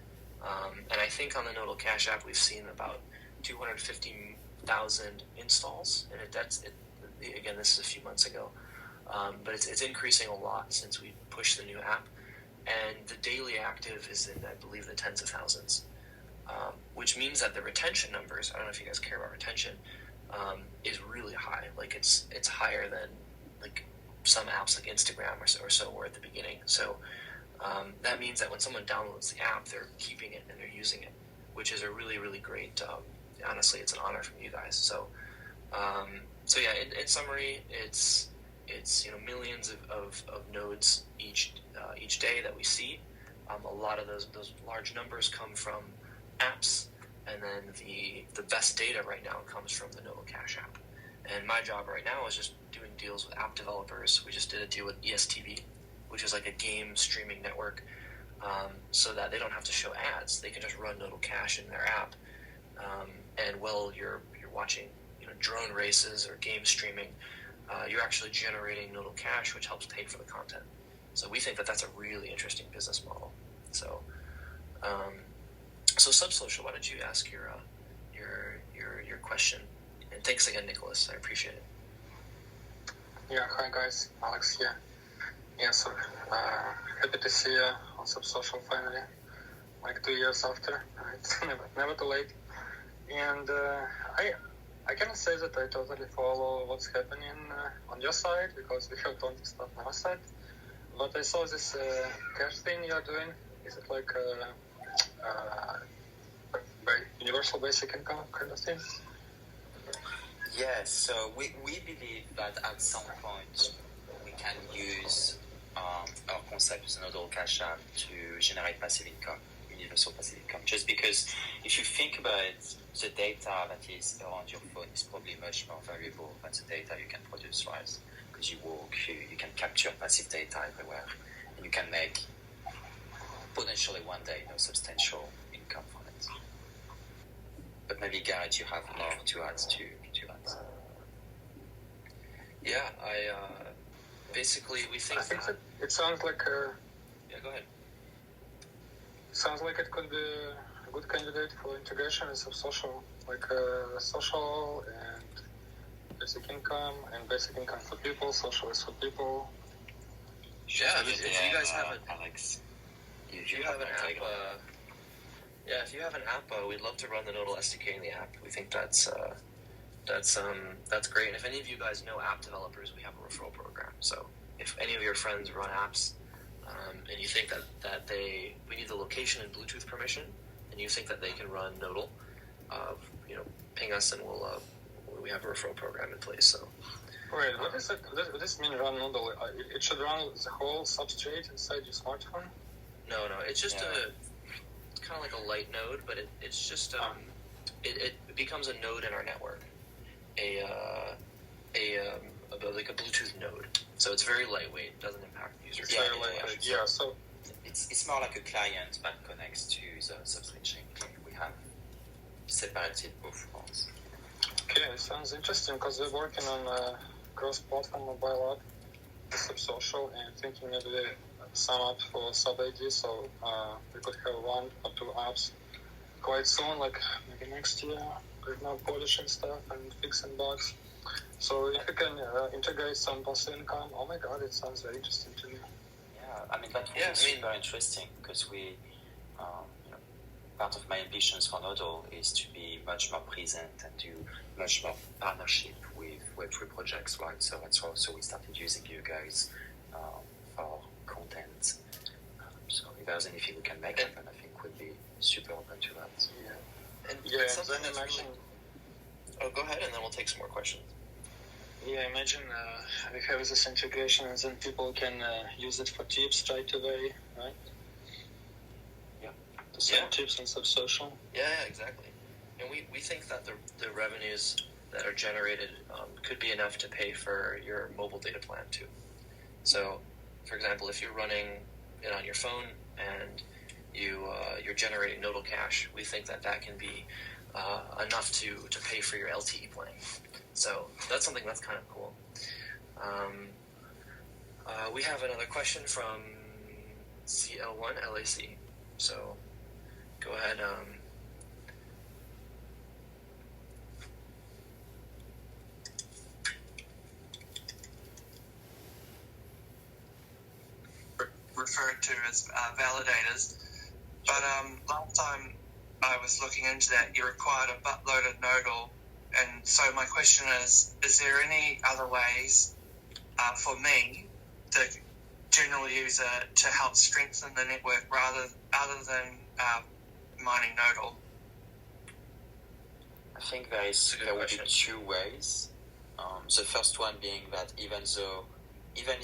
And I think on the Nodle Cash app, we've seen about 250,000 installs. And again, this is a few months ago. But it's increasing a lot since we pushed the new app. And the daily active is in, I believe, the tens of thousands. Which means that the retention numbers, I don't know if you guys care about retention, is really high. It's higher than some apps like Instagram or so were at the beginning. So that means that when someone downloads the app, they're keeping it and they're using it, which is a really, really great, honestly, it's an honor from you guys. So yeah, in summary, it's millions of nodes each day that we see. A lot of those large numbers come from apps, and then the best data right now comes from the Nodle Cash app. And my job right now is just doing deals with app developers. We just did a deal with ESTV, which is like a game streaming network, so that they don't have to show ads. They can just run Nodle Cash in their app, and while you're watching drone races or game streaming, you're actually generating Nodle Cash, which helps pay for the content. So we think that that's a really interesting business model. So, Subsocial, why don't you ask your question? And thanks again, Nicholas. I appreciate it. Yeah, hi guys, Alex here. Yeah, so happy to see you on Subsocial finally, like 2 years after. It's never too late. And I cannot say that I totally follow what's happening on your side, because we have plenty of stuff on our side. But I saw this cash thing you're doing. Is it like universal basic income kind of thing? Yes, so we believe that at some point we can use our concept with the Nodle Cash app to generate passive income, universal passive income. Just because if you think about it, the data that is around your phone is probably much more valuable than the data you can produce, right? Because you walk, you can capture passive data everywhere, and you can make potentially one day substantial income from it. But maybe Garrett, you have more to add to that. Yeah, basically we think that it sounds like yeah, go ahead. Sounds like it could be a good candidate for integration with Subsocial, like social and basic income, and basic income for people, social is for people. Yeah, if you guys have it, Alex, if you have an app, if you have an app, we'd love to run the Nodal SDK in the app. We think that's great. And if any of you guys know app developers, we have a referral program. So if any of your friends run apps, and you think that we need the location and Bluetooth permission, and you think that they can run Nodal, ping us and we have a referral program in place. So. Wait, what is it? What does it mean run Nodal? It should run the whole substrate inside your smartphone? No, it's just it's kind of like a light node, but it's just it becomes a node in our network, like a Bluetooth node. So it's very lightweight, doesn't impact the user. It's very lightweight. Yeah, so it's more like a client that connects to the substrate chain. We have separated both ones. Okay, it sounds interesting, because we're working on cross-platform mobile app, Subsocial, and thinking maybe some apps for sub-ID, so we could have 1 or 2 apps quite soon, like maybe next year. We're now polishing stuff and fixing bugs. So if you can integrate some passive income, oh my god, it sounds very interesting to me. Yeah, I mean, that would be super interesting, because we, part of my ambitions for Nodal is to be much more present and do much more partnership with Web3 projects, right? So that's also we started using you guys for content. So if there's anything we can make happen, I think we'd be super open to that. Yeah. And yeah, something then that's imagine. Oh, go ahead, and then we'll take some more questions. Yeah, imagine we have this integration, and then people can use it for tips right away, right? Yeah. To send tips on Subsocial. Yeah, exactly. And we think that the revenues that are generated could be enough to pay for your mobile data plan too. So, for example, if you're running it on your phone and you're generating Nodal Cash, we think that can be enough to pay for your LTE plan. So that's something that's kind of cool. We have another question from CL1 LAC. So go ahead. Referred to as validators. But last time I was looking into that, you required a buttload of Nodal. And so my question is there any other ways for me, the general user, to help strengthen the network other than mining Nodal? I think there will be two ways. The first one being that even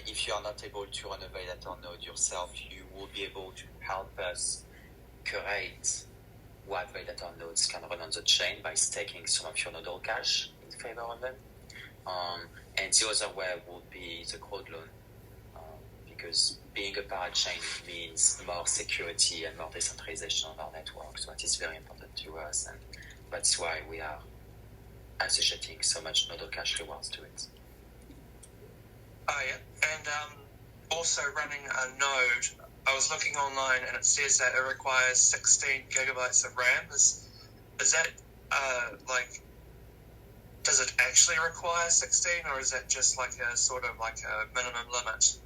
if you are not able to run a validator node yourself, you will be able to help us curate what validator nodes can run on the chain by staking some of your nodal cash in favor of them. And the other way would be the crowdloan, because being a parachain means more security and more decentralization on our network. So that is very important to us, and that's why we are associating so much nodal cash rewards to it. Oh yeah, and also running a node. I was looking online and it says that it requires 16 gigabytes of RAM. Is that does it actually require 16, or is that just like a sort of like a minimum limit?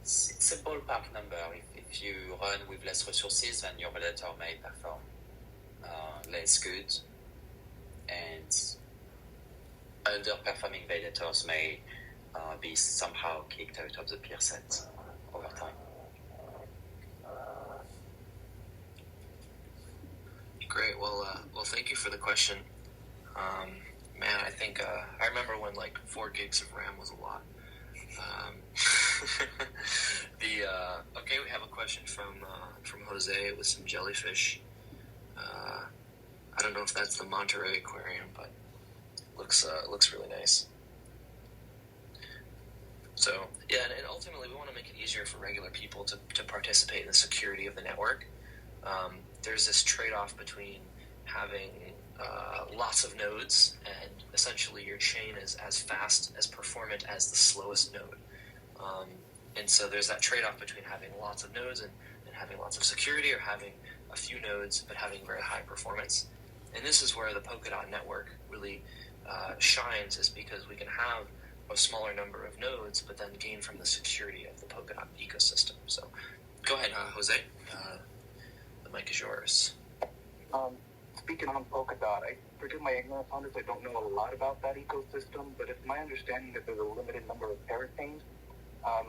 It's a ballpark number. If you run with less resources, then your validator may perform less good, and underperforming validators may be somehow kicked out of the peer set over time. Great. Well, thank you for the question. Man, I think I remember when like 4 gigs of RAM was a lot. Okay, we have a question from Jose with some jellyfish. I don't know if that's the Monterey Aquarium, but looks really nice. So yeah, and ultimately we want to make it easier for regular people to participate in the security of the network. There's this trade-off between having lots of nodes, and essentially your chain is as fast, as performant as the slowest node. And so there's that trade-off between having lots of nodes and having lots of security, or having a few nodes but having very high performance. And this is where the Polkadot network really shines, is because we can have a smaller number of nodes but then gain from the security of the Polkadot ecosystem. So go ahead, Jose. The mic is yours. Speaking on Polkadot, I forgive my ignorance on this. I don't know a lot about that ecosystem, but it's my understanding that there's a limited number of parachains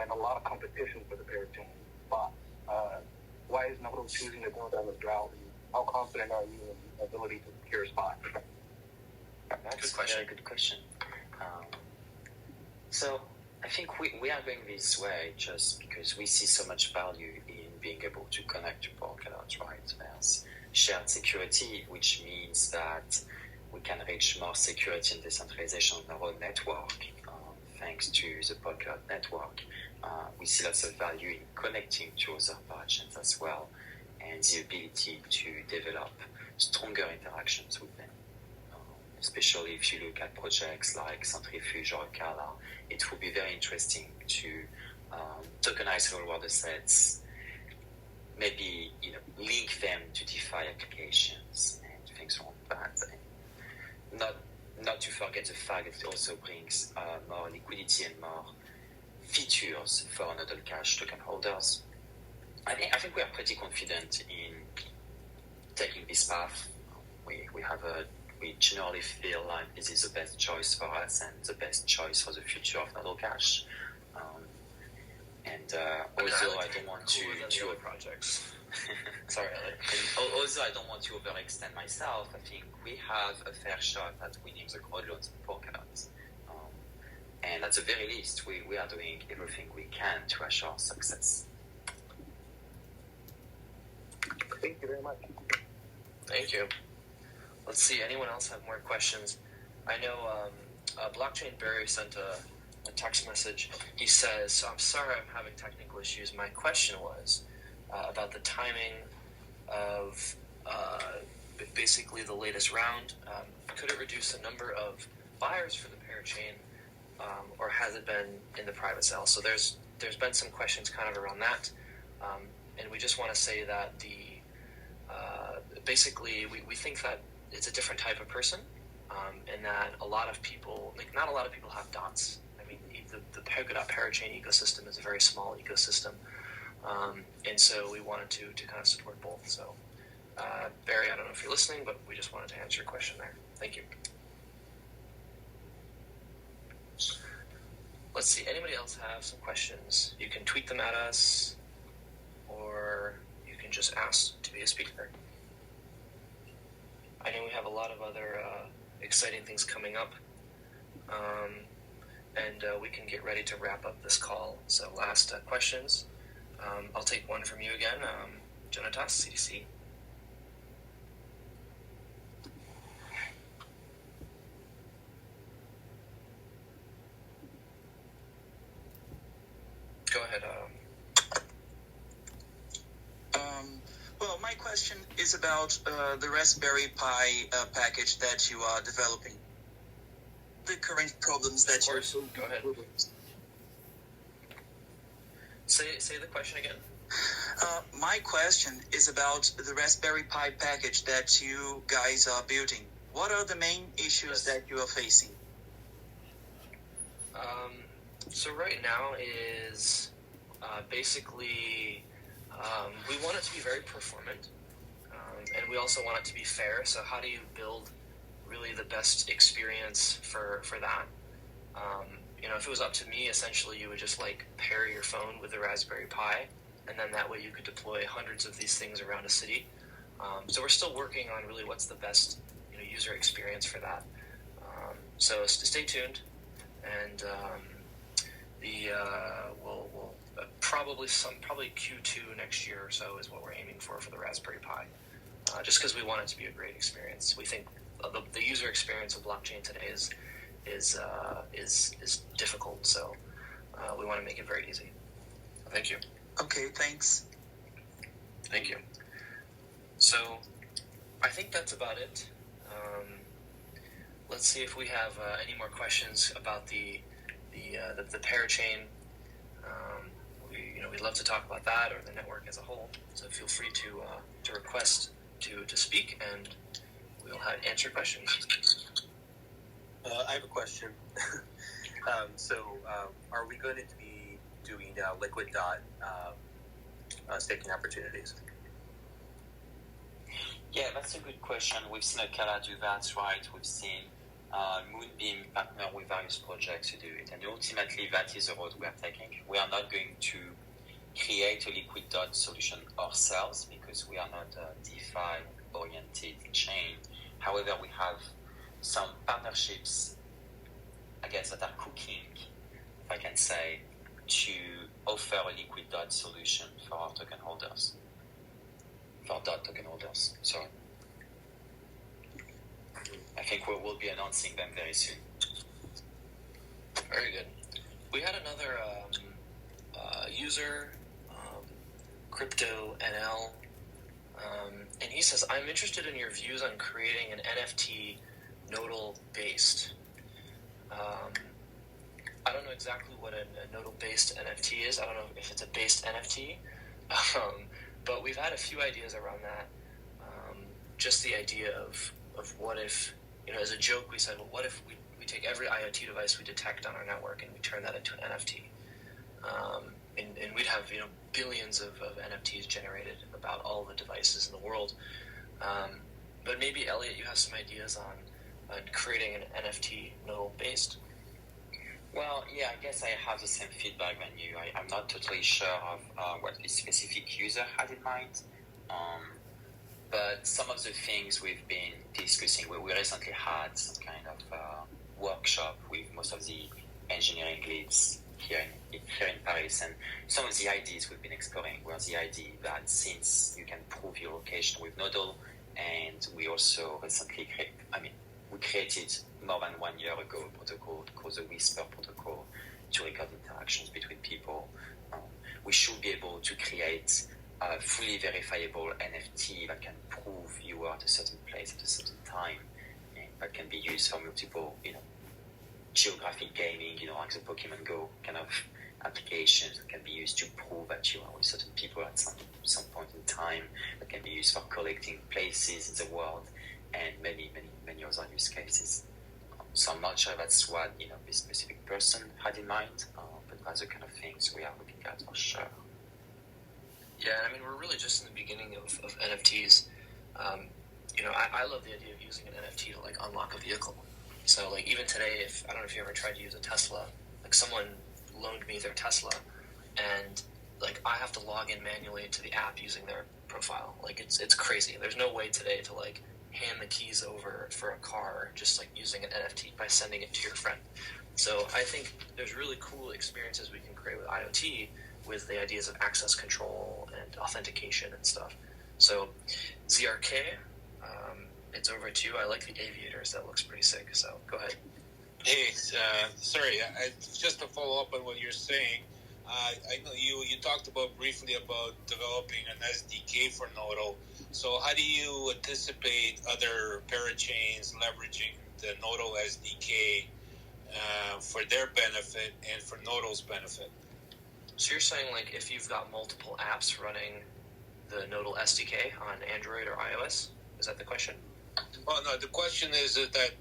and a lot of competition for the parachain spots. Why is Nodal choosing to go down this route? And how confident are you in the ability to secure a spot? That's a very good question. So I think we are going this way just because we see so much value in being able to connect to Polkadot, right? There's shared security, which means that we can reach more security and decentralization on our own network thanks to the Polkadot network. We see lots of value in connecting to other parachains as well, and the ability to develop stronger interactions with them. Especially if you look at projects like Centrifuge or Kala, it would be very interesting to tokenize real-world assets, maybe link them to DeFi applications and things like that. And not to forget the fact that it also brings more liquidity and more features for Nodal Cash token holders. I think we are pretty confident in taking this path. We generally feel like this is the best choice for us and the best choice for the future of Nodal Cash. Although I don't want to projects. Sorry, although I don't want to overextend myself, I think we have a fair shot at winning the crowdloans in Polkadot. And at the very least, we are doing everything we can to assure success. Thank you very much. Thank you. Let's see, anyone else have more questions? I know Blockchain Barry sent a text message. He says, I'm sorry I'm having technical issues. My question was about the timing of basically the latest round. Could it reduce the number of buyers for the parachain, or has it been in the private sale? So there's been some questions kind of around that. And we just want to say that basically we think that it's a different type of person, and that a lot of people, not a lot of people have dots. I mean, the Polkadot parachain ecosystem is a very small ecosystem, and so we wanted to kind of support both. So, Barry, I don't know if you're listening, but we just wanted to answer your question there. Thank you. let's see, anybody else have some questions? You can tweet them at us, or you can just ask to be a speaker. I know we have a lot of other exciting things coming up, and we can get ready to wrap up this call. So last questions. I'll take one from you again, Jonatas, CDC. Go ahead. Well, my question is about the Raspberry Pi package that you are developing. The current problems that you're... Go ahead. Say the question again. My question is about the Raspberry Pi package that you guys are building. What are the main issues that you are facing? So right now is basically we want it to be very performant, and we also want it to be fair. So how do you build really the best experience for that? If it was up to me, essentially you would just pair your phone with the Raspberry Pi, and then that way you could deploy hundreds of these things around a city. So we're still working on really what's the best user experience for that. So stay tuned, and we'll probably Q2 next year or so is what we're aiming for the Raspberry Pi. Just because we want it to be a great experience. We think the user experience of blockchain today is difficult, so we want to make it very easy. Thank you. Okay, thanks. Thank you. So I think that's about it. Let's see if we have any more questions about the parachain. We'd love to talk about that or the network as a whole. So feel free to request to speak, and we'll answer questions. I have a question. Are we going to be doing liquid dot staking opportunities? Yeah, that's a good question. We've seen Akala do that, right? We've seen Moonbeam partner with various projects to do it. And ultimately, that is the road we are taking. We are not going to create a liquid dot solution ourselves because we are not a DeFi-oriented chain. However, we have some partnerships, I guess, that are cooking, if I can say, to offer a liquid dot solution for our token holders. For dot token holders, sorry. I think we'll be announcing them very soon. Very good. We had another user, Crypto NL, and he says, I'm interested in your views on creating an NFT Nodal based. I don't know exactly what a Nodal based NFT is. I don't know if it's a based NFT, but we've had a few ideas around that. Just the idea of what if, as a joke, we said, well, what if we take every IoT device we detect on our network and we turn that into an NFT? And we'd have, billions of NFTs generated about all the devices in the world. But maybe, Eliott, you have some ideas on creating an NFT Nodal based? Well, yeah, I guess I have the same feedback than you. I'm not totally sure of what this specific user had in mind. But some of the things we've been discussing, we recently had some kind of workshop with most of the engineering leads here in Paris, and some of the ideas we've been exploring were the idea that since you can prove your location with Nodal, and we also recently created more than 1 year ago a protocol called the Whisper protocol to record interactions between people. We should be able to create a fully verifiable NFT that can prove you are at a certain place at a certain time, and that can be used for multiple, geographic gaming, like the Pokemon Go kind of applications that can be used to prove that you are with certain people at some point in time, that can be used for collecting places in the world, and many other use cases. So I'm not sure that's what this specific person had in mind, but that's the kind of things we are looking at for sure. Yeah, we're really just in the beginning of NFTs. I love the idea of using an NFT to unlock a vehicle. So even today, I don't know if you ever tried to use a Tesla like someone loaned me their Tesla, and like I have to log in manually to the app using their profile. Like it's crazy. There's no way today to like hand the keys over for a car just like using an NFT by sending it to your friend. So I think there's really cool experiences we can create with IoT with the ideas of access control and authentication and stuff. So ZRK, it's over to you. I like the aviators. That looks pretty sick. So go ahead. Hey, sorry, just to follow up on what you're saying, I know you talked briefly about developing an SDK for Nodal. So how do you anticipate other parachains leveraging the Nodal SDK for their benefit and for Nodal's benefit? So you're saying like if you've got multiple apps running the Nodal SDK on Android or iOS? Is that the question? Oh no, the question is that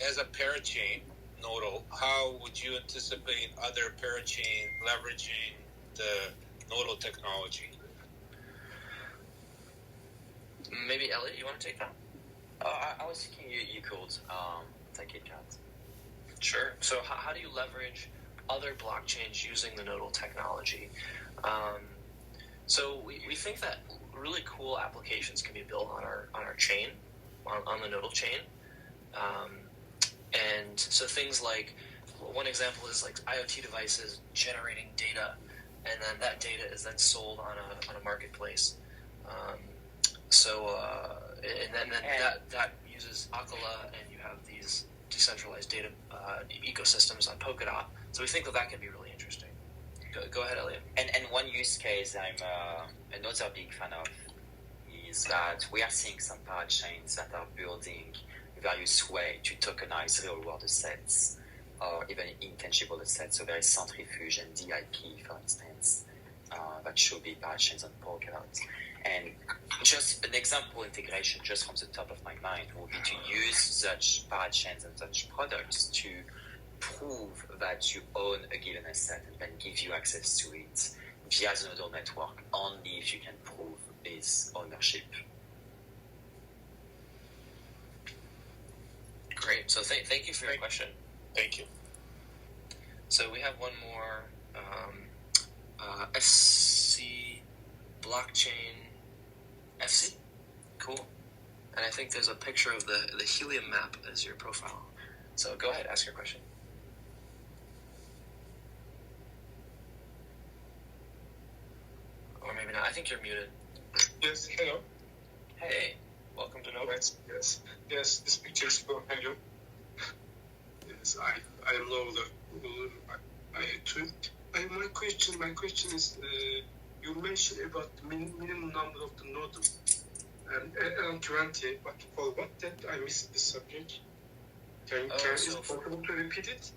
as a parachain Nodal, how would you anticipate other parachain leveraging the Nodal technology? Maybe Eliott, you want to take that? I was thinking you could take it, Kat. Sure. So how do you leverage other blockchains using the Nodal technology? So we think that really cool applications can be built on our chain, on the Nodal chain. And so things like, one example is like IoT devices generating data, and then that data is then sold on a marketplace. And then that uses Akala, and you have these decentralized data ecosystems on Polkadot. So we think that can be really interesting. Go ahead, Eliott. And one use case I'm another big fan of is that we are seeing some parachains that are building various way to tokenize real-world assets or even intangible assets. So there is Centrifuge and DIP, for instance, that should be parachains on Polkadot. And just an example integration just from the top of my mind would be to use such parachains and such products to prove that you own a given asset and then give you access to it via the Nodal network only if you can prove its ownership. Great. So thank you for your question. Thank you. So we have one more SC blockchain FC. Cool. And I think there's a picture of the helium map as your profile. So go ahead, ask your question. Or maybe not. I think you're muted. Yes, hello. Hey, welcome to Nodal. Yes, this picture is from hello. Yes, I know that I too. My question is, you mentioned about the minimum number of the nodal, and 20. But for what that I missed the subject. Is it possible to repeat it?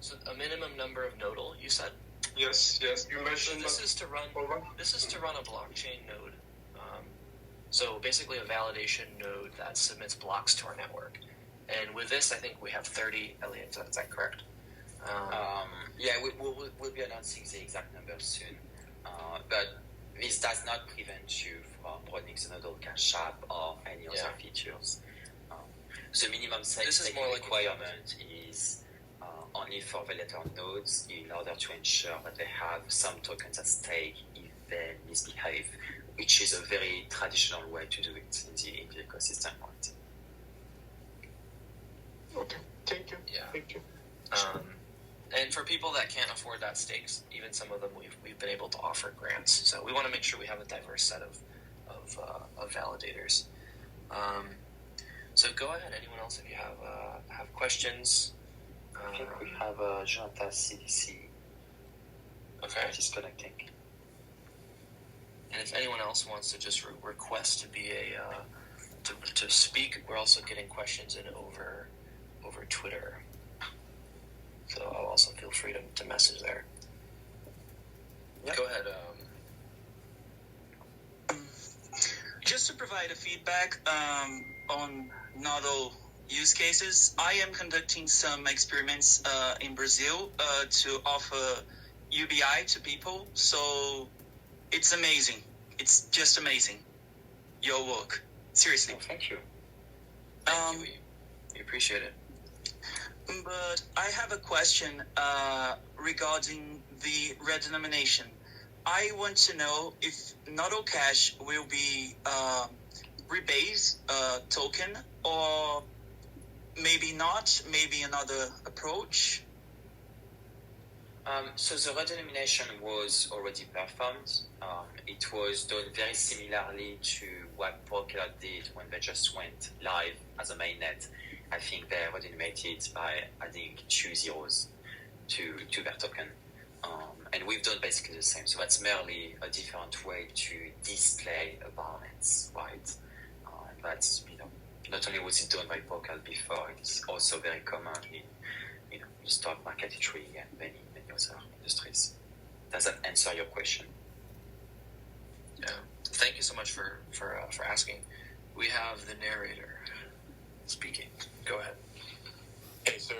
So a minimum number of nodal, you said? Yes. You mentioned. So this is to run a blockchain node. So basically a validation node that submits blocks to our network. And with this, I think we have 30. Eliott, is that correct? Yeah, we'll be announcing the exact numbers soon. But this does not prevent you from running the Nodal Cash App or any other features. The minimum size requirement is only for validator nodes in order to ensure that they have some tokens at stake if they misbehave, which is a very traditional way to do it in the ecosystem. Right? Okay, thank you. Yeah. Thank you. And for people that can't afford that stakes, even some of them we've been able to offer grants. So we want to make sure we have a diverse set of validators. So go ahead. Anyone else, if you have questions? I think we have Jonathan CDC. Okay. He's connecting. And if anyone else wants to just request to be to speak, we're also getting questions in over Twitter. So I'll also feel free to message there. Yep. Go ahead. Just to provide a feedback on Nodal use cases, I am conducting some experiments in Brazil to offer UBI to people. So it's amazing. It's just amazing. Your work. Seriously. Thank you. Thank you. We appreciate it. But I have a question regarding the redenomination. I want to know if Nodle Cash will be rebase token, or maybe not, maybe another approach. So the redenomination was already performed. It was done very similarly to what Polkadot did when they just went live as a mainnet. I think they redenominated by adding 2 zeros to their token. And we've done basically the same. So that's merely a different way to display a balance, right? And that's, not only was it done by Polkadot before, it's also very common in, the stock market industry and many other industries. Does that answer your question? Yeah. Thank you so much for asking. We have the narrator speaking. Go ahead. Hey, sir.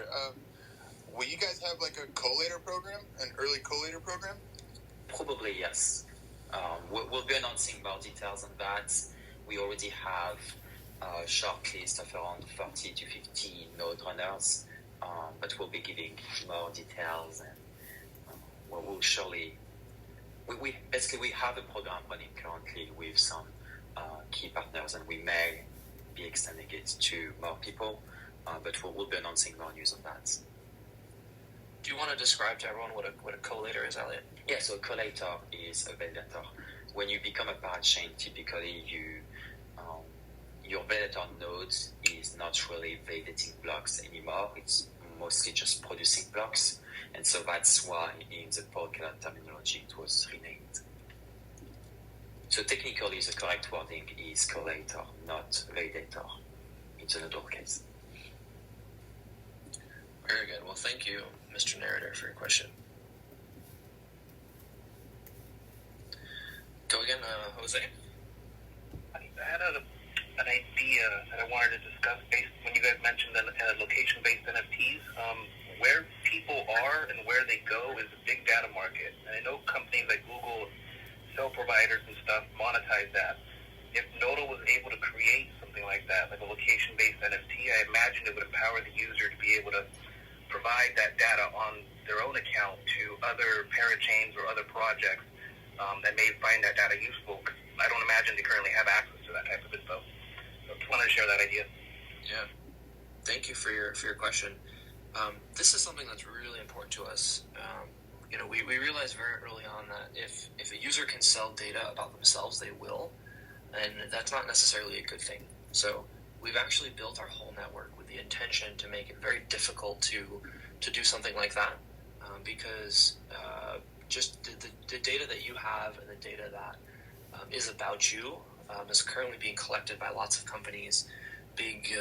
Will you guys have like a collator program, an early collator program? Probably, yes. We'll be announcing more details on that. We already have a short list of around 30 to 50 node runners, but we'll be giving more details, and we'll surely... We have a program running currently with some key partners, and we may be extending it to more people, but we'll be announcing more news on that. Do you want to describe to everyone what a collator is, Eliott? Yeah, so a collator is a validator. When you become a parachain, typically your validator node is not really validating blocks anymore. It's mostly just producing blocks. And so that's why in the Polkadot terminology it was renamed. So technically the correct wording is collator, not validator in the Nodal case. Very good. Well, thank you, Mr. Narrator, for your question. Go again, Jose. I had an idea that I wanted to discuss based when you guys mentioned the location-based NFTs. Where people are and where they go is a big data market. And I know companies like Google, cell providers and stuff monetize that. If Nodal was able to create something like that, like a location-based NFT, I imagine it would empower the user to be able to provide that data on their own account to other parachains or other projects that may find that data useful. Cause I don't imagine they currently have access to that type of info. So I just wanted to share that idea. Yeah. Thank you for your question. This is something that's really important to us. We realized very early on that if a user can sell data about themselves, they will, and that's not necessarily a good thing. So we've actually built our whole network with the intention to make it very difficult to do something like that, because just the data that you have and the data that is about you is currently being collected by lots of companies, big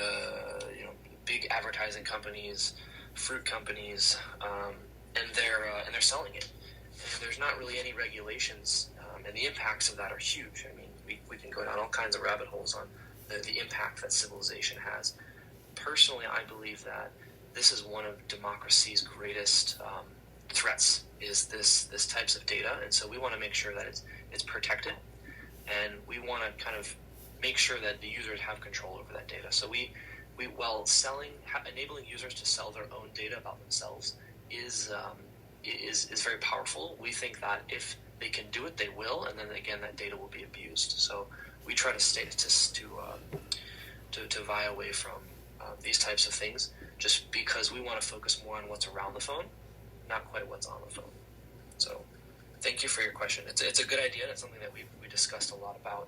advertising companies, fruit companies, and they're selling it. And there's not really any regulations, and the impacts of that are huge. I mean, we can go down all kinds of rabbit holes on the impact that civilization has. Personally, I believe that this is one of democracy's greatest threats, is this types of data, and so we want to make sure that it's protected, and we want to kind of make sure that the users have control over that data. So we while enabling users to sell their own data about themselves is very powerful. We think that if they can do it, they will, and then again that data will be abused. So we try to to vie away from these types of things, just because we want to focus more on what's around the phone, not quite what's on the phone. So thank you for your question. It's a good idea, and it's something that we discussed a lot about,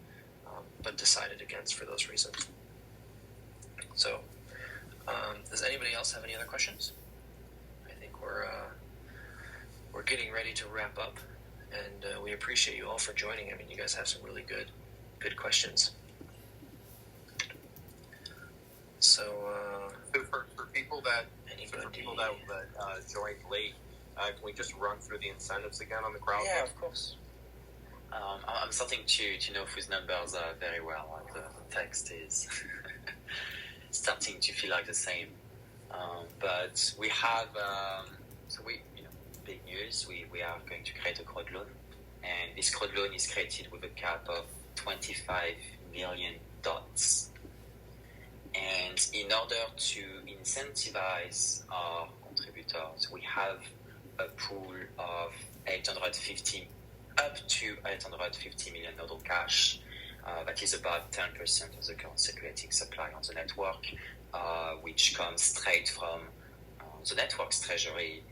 but decided against for those reasons. So does anybody else have any other questions? I think we're getting ready to wrap up, and we appreciate you all for joining. I mean, you guys have some really good questions. So for people that joined late, can we just run through the incentives again on the crowd? Yeah, of course. I'm starting to know whose numbers very well. The text is starting to feel like the same. But we have big news. We are going to create a crowdloan, and this crowdloan is created with a cap of 25 million dots. And in order to incentivize our contributors, we have a pool of up to 850 million Nodle cash. That is about 10% of the current circulating supply on the network, which comes straight from the network's treasury.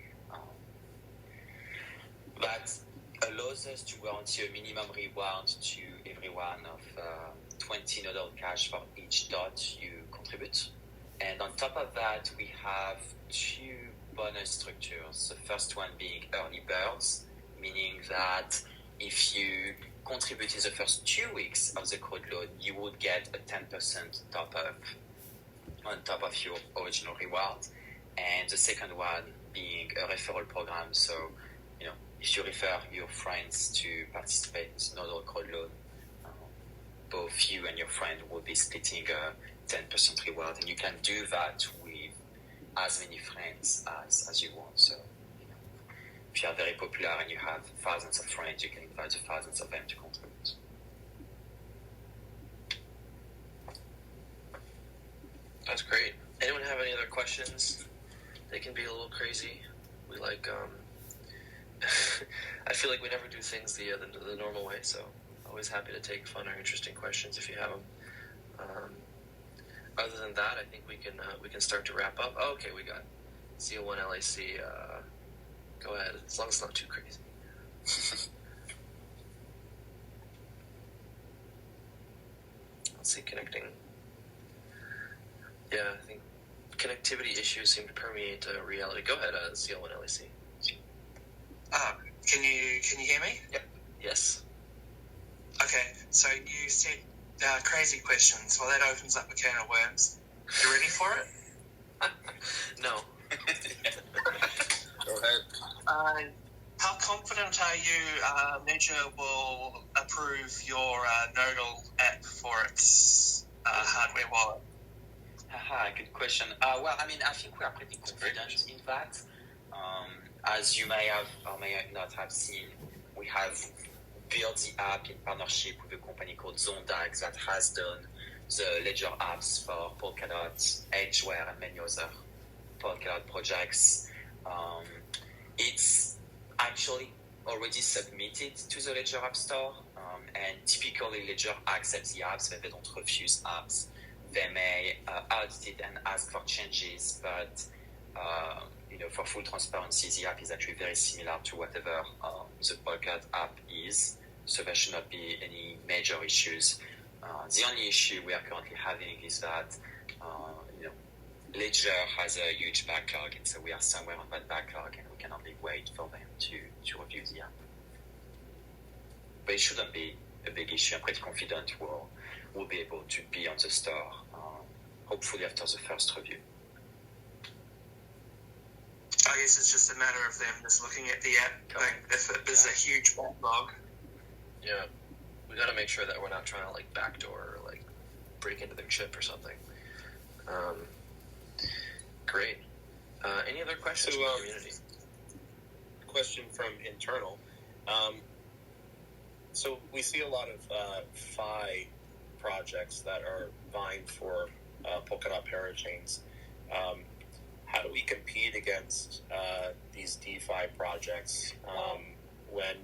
That allows us to guarantee a minimum reward to everyone of 20 Nodle cash for each dot you contribute. And on top of that, we have two bonus structures. The first one being early birds, meaning that if you contribute in the first 2 weeks of the crowdloan, you would get a 10% top-up on top of your original reward. And the second one being a referral program. So, if you refer your friends to participate in Nodle crowdloan, both you and your friend will be splitting a 10% reward, and you can do that with as many friends as you want. So, if you are very popular and you have thousands of friends, you can invite thousands of them to contribute. That's great. Anyone have any other questions? They can be a little crazy. We like, I feel like we never do things the normal way, so always happy to take fun or interesting questions if you have them. Other than that, I think we can start to wrap up. Oh, okay, we got CO1 LAC. Go ahead, as long as it's not too crazy. Let's see, connecting. Yeah, I think connectivity issues seem to permeate reality. Go ahead, CO1 LAC. Can you hear me? Yep. Yes. Okay, so you said crazy questions. Well, that opens up a can of worms. You ready for it? No. Go ahead. How confident are you Ledger will approve your Nodal app for its hardware wallet? Good question. Well, I think we are pretty confident in that. As you may have or may not have seen, we have built the app in partnership with a company called Zondag that has done the Ledger apps for Polkadot, Edgeware, and many other Polkadot projects. It's actually already submitted to the Ledger App Store, and typically Ledger accepts the apps, but they don't refuse apps. They may audit it and ask for changes, but for full transparency, the app is actually very similar to whatever the Polkadot app is, so there should not be any major issues. The only issue we are currently having is that Ledger has a huge backlog, and so we are somewhere on that backlog, and we can only wait for them to review the app. But it shouldn't be a big issue. I'm pretty confident we'll be able to be on the store, hopefully after the first review. I guess it's just a matter of them just looking at the app. If there's a huge backlog. Yeah, we got to make sure that we're not trying to backdoor or break into their chip or something. Great. Any other questions from the community? Question from internal. So we see a lot of Phi projects that are vying for Polkadot parachains. How do we compete against these DeFi projects when...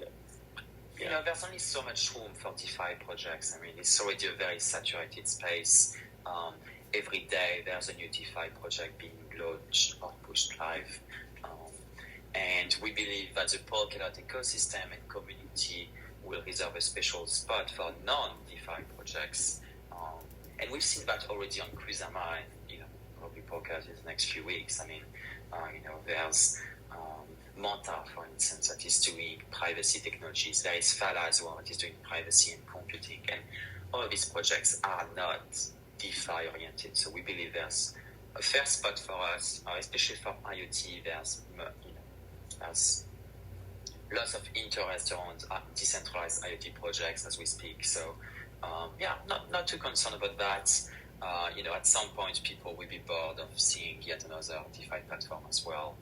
there's only so much room for DeFi projects. It's already a very saturated space. Every day there's a new DeFi project being launched or pushed live. And we believe that the Polkadot ecosystem and community will reserve a special spot for non-DeFi projects. And we've seen that already on Kusama and, probably Polkadot in the next few weeks. There's Manta, for instance, that is doing privacy technologies. There is Fala as well, that is doing privacy and computing. And all of these projects are not DeFi oriented. So we believe there's a fair spot for us, especially for IoT. There's lots of interest around decentralized IoT projects as we speak. So not too concerned about that. At some point people will be bored of seeing yet another DeFi platform as well.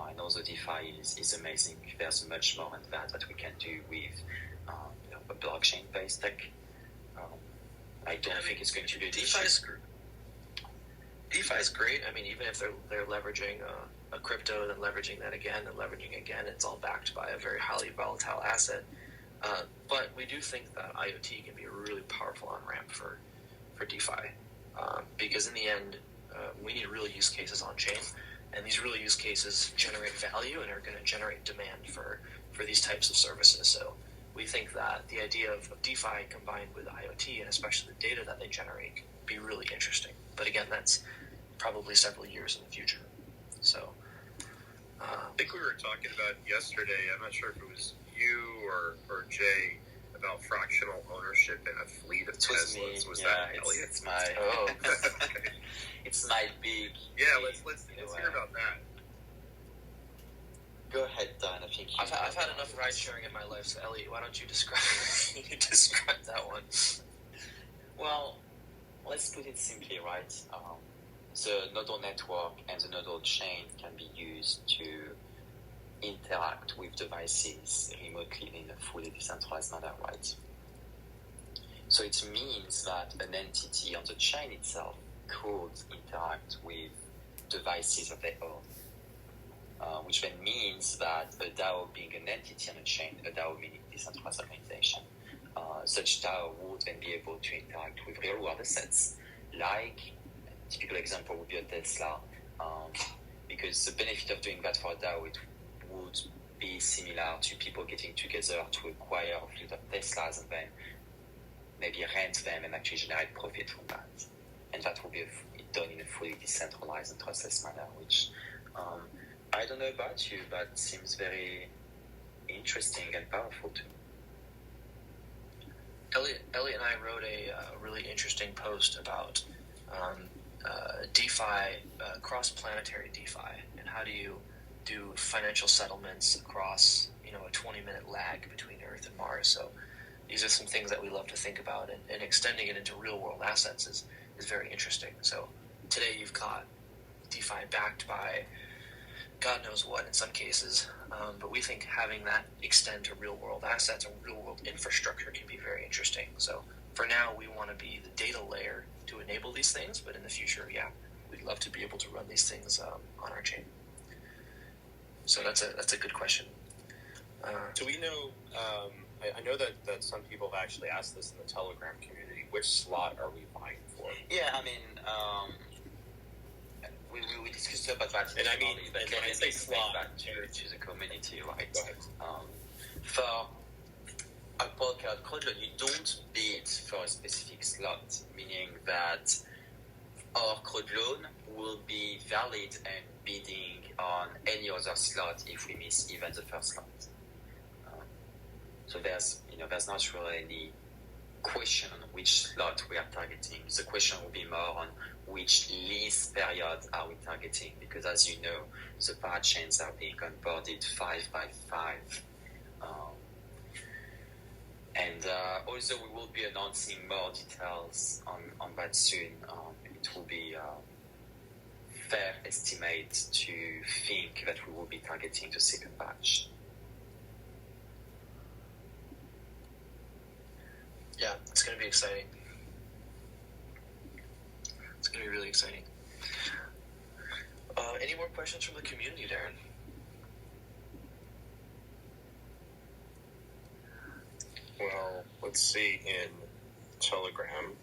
And also DeFi is amazing. There's much more than that we can do with a blockchain-based tech. I don't think it's going to be a DeFi. DeFi is great. I mean, even if they're leveraging a crypto, then leveraging that again, then leveraging again, it's all backed by a very highly volatile asset. But we do think that IoT can be a really powerful on-ramp for DeFi, because in the end, we need real use cases on-chain, and these real use cases generate value and are going to generate demand for these types of services. So we think that the idea of DeFi combined with IoT, and especially the data that they generate, can be really interesting. But again, that's probably several years in the future. So I think we were talking about yesterday, I'm not sure if it was you or Jay, about fractional ownership in a fleet of Teslas. Was that Eliott? It's my it's my big. Yeah, let's hear about that. Go ahead, Don. I think I've had enough ride sharing in my life. So Eliott, why don't you describe that one? Well, let's put it simply, right? The Nodal network and the Nodal chain can be used to interact with devices remotely in a fully decentralized manner, right? So it means that an entity on the chain itself could interact with devices of their own, which then means that a DAO being an entity on a chain, a DAO meaning decentralized organization, such DAO would then be able to interact with real-world assets, like a typical example would be a Tesla, because the benefit of doing that for a DAO, it would be similar to people getting together to acquire a fleet of Teslas and then maybe rent them and actually generate profit from that. And that will be done in a fully decentralized and trustless manner, which I don't know about you, but seems very interesting and powerful too. Eliott and I wrote a really interesting post about DeFi, cross-planetary DeFi, and how do you do financial settlements across, a 20-minute lag between Earth and Mars. So these are some things that we love to think about, and extending it into real-world assets is very interesting. So today you've got DeFi backed by God knows what in some cases, but we think having that extend to real-world assets and real-world infrastructure can be very interesting. So for now, we want to be the data layer to enable these things, but in the future, we'd love to be able to run these things on our chain. So that's a good question. Do we know? I know that some people have actually asked this in the Telegram community. Which slot are we vying for? Yeah, I mean, we discussed about that. And I mean, but when I say slot, back to the community, right? Go ahead. For a Polkadot Crowdloan, you don't bid for a specific slot, meaning that our Crowdloan will be valid and bidding on any other slot if we miss even the first slot. So there's not really any question on which slot we are targeting. The question will be more on which lease period are we targeting, because as you know, the parachains are being onboarded 5 by 5. And also we will be announcing more details on that soon. It will be fair estimate to think that we will be targeting the second batch. Yeah, it's going to be exciting. It's going to be really exciting. Any more questions from the community, Darren? Well, let's see in Telegram.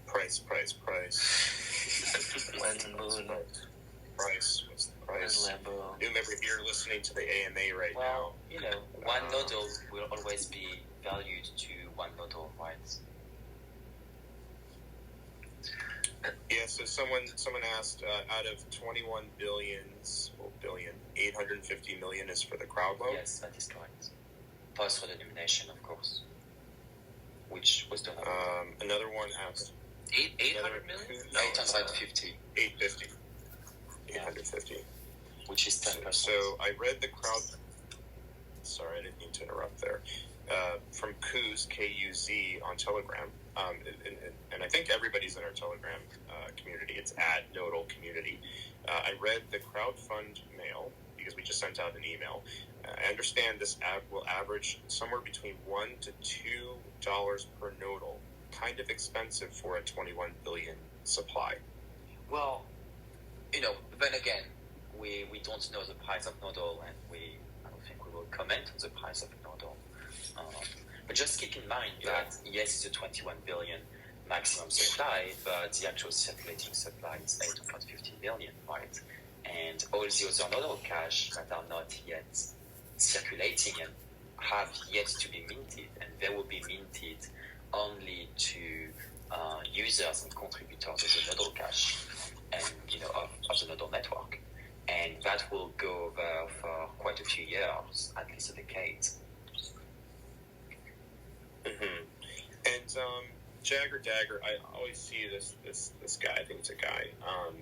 Price. When's the moon? Price. What's the price? Lambo. New member here listening to the AMA right now. One nodal will always be valued to one nodal, right? Yeah, so someone asked, out of 21 billion, 850 million is for the crowd loan? Yes, that is correct. Plus for the denomination, of course, which was done. Another one asked... 800 million? No, 850. 850. 850. Which is 10%. So I read the crowd... Sorry, I didn't mean to interrupt there. From Kuz, K-U-Z, on Telegram. And I think everybody's in our Telegram community. It's at Nodle Community. I read the crowdfund mail, because we just sent out an email. I understand this will average somewhere between $1 to $2 per nodal. Kind of expensive for a 21 billion supply? Well, then again, we don't know the price of Nodal, and I don't think we will comment on the price of Nodal. But just keep in mind that yes, it's a 21 billion maximum supply, but the actual circulating supply is 850 million, right? And all the other Nodal cash that are not yet circulating and have yet to be minted, and they will be minted only to users and contributors of the Nodal cash and of the Nodal network, and that will go over for quite a few years, at least a decade. Mm-hmm. And Jagger Dagger, I always see this guy. I think it's a guy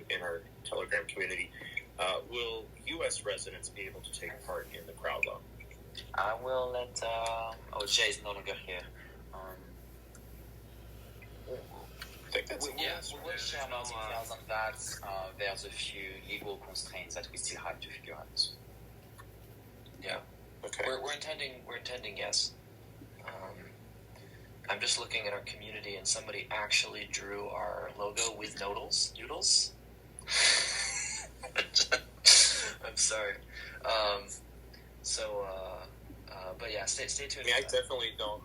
in our Telegram community. Will U.S. residents be able to take part in the crowd loan? I will let. Jay is no longer here. I think that's we will share more details on that. There's a few legal constraints that we still have to figure out. Yeah. Okay. We're intending yes. I'm just looking at our community, and somebody actually drew our logo with noodles. I'm sorry. But yeah, stay tuned. I definitely don't.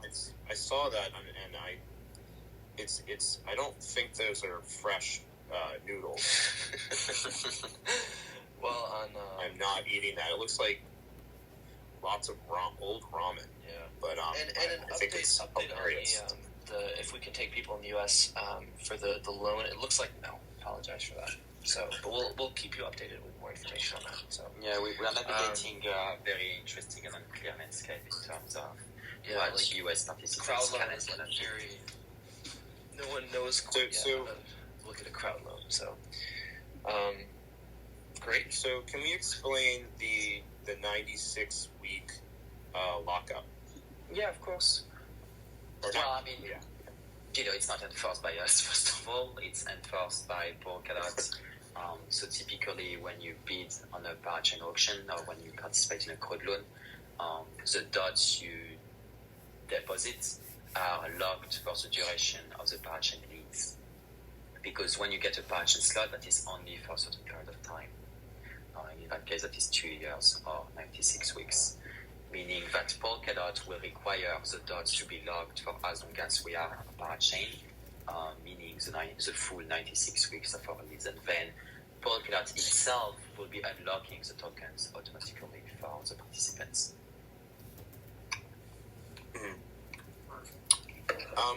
I saw that, and I don't think those are fresh noodles. Well, I'm not eating that. It looks like lots of old ramen. Yeah. But and an I think it's update hilarious. on if we can take people in the U.S. For the loan. It looks like no. Apologize for that. So, but we'll keep you updated with more information on that. So yeah, we are navigating a very interesting and unclear landscape in terms of what U.S. participants crowd can loan is very. No one knows quite yet how to look at a crowd loan. So, great. So, can we explain the 96-week lockup? Yeah, of course. It's not enforced by us, first of all. It's enforced by Polkadot. So typically when you bid on a parachain auction or when you participate in a crowd loan, the dots you deposit are locked for the duration of the parachain lease. Because when you get a parachain slot, that is only for a certain period of time. In that case, that is 2 years or 96 weeks. Meaning that Polkadot will require the dots to be locked for as long as we are on a parachain, meaning the full 96 weeks of our lease. And then Polkadot itself will be unlocking the tokens automatically for the participants. Mm-hmm.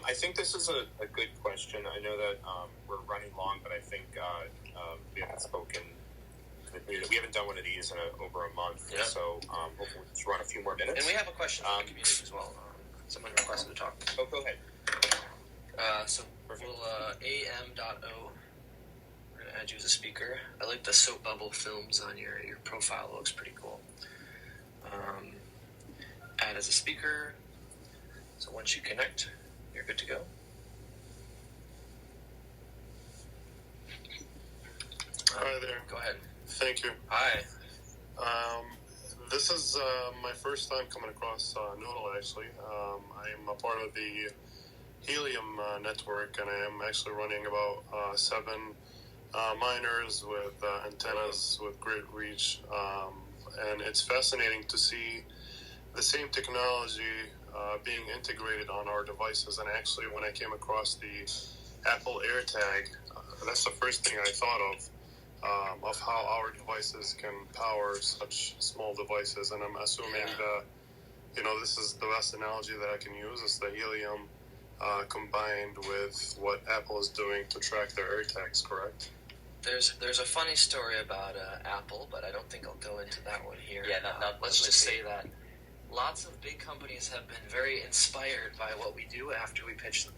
I think this is a good question. I know that we're running long, but I think we haven't spoken. We haven't done one of these in over a month, so hopefully we'll just run a few more minutes. And we have a question from the community as well. Someone requested to talk. Oh, go ahead. So we'll am.o. We're going to add you as a speaker. I like the soap bubble films on your profile. It looks pretty cool. Add as a speaker. So once you connect, you're good to go. Hi there. Go ahead. Thank you. Hi. This is my first time coming across Nodal, actually. I am a part of the Helium network, and I am actually running about 7 miners with antennas with great reach. And it's fascinating to see the same technology being integrated on our devices. And actually, when I came across the Apple AirTag, that's the first thing I thought of how our devices can power such small devices. And I'm assuming that, this is the best analogy that I can use. It's the Helium combined with what Apple is doing to track their AirTags, correct? There's a funny story about Apple, but I don't think I'll go into that one here. Yeah, let's just say that lots of big companies have been very inspired by what we do after we pitch them.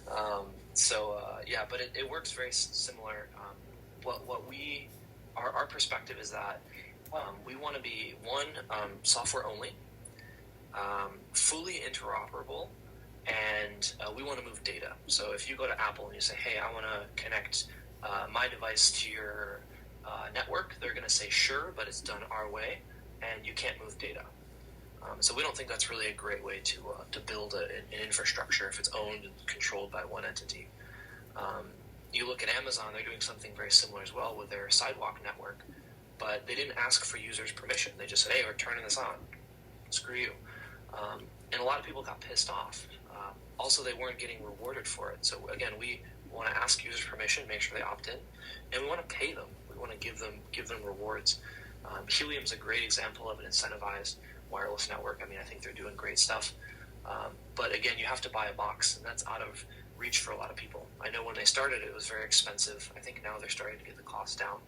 But it works very similar. Our perspective is that we want to be software only, fully interoperable, and we want to move data. So if you go to Apple and you say, hey, I want to connect my device to your network, they're going to say sure, but it's done our way, and you can't move data. So we don't think that's really a great way to build an infrastructure if it's owned and controlled by one entity. You look at Amazon; they're doing something very similar as well with their sidewalk network, but they didn't ask for users' permission. They just said, "Hey, we're turning this on. Screw you." And a lot of people got pissed off. Also, they weren't getting rewarded for it. So again, we want to ask users permission, make sure they opt in, and we want to pay them. We want to give them rewards. Helium's a great example of an incentivized wireless network. I mean, I think they're doing great stuff. But again, you have to buy a box, and that's out of reach for a lot of people. I know when they started, it was very expensive. I think now they're starting to get the cost down.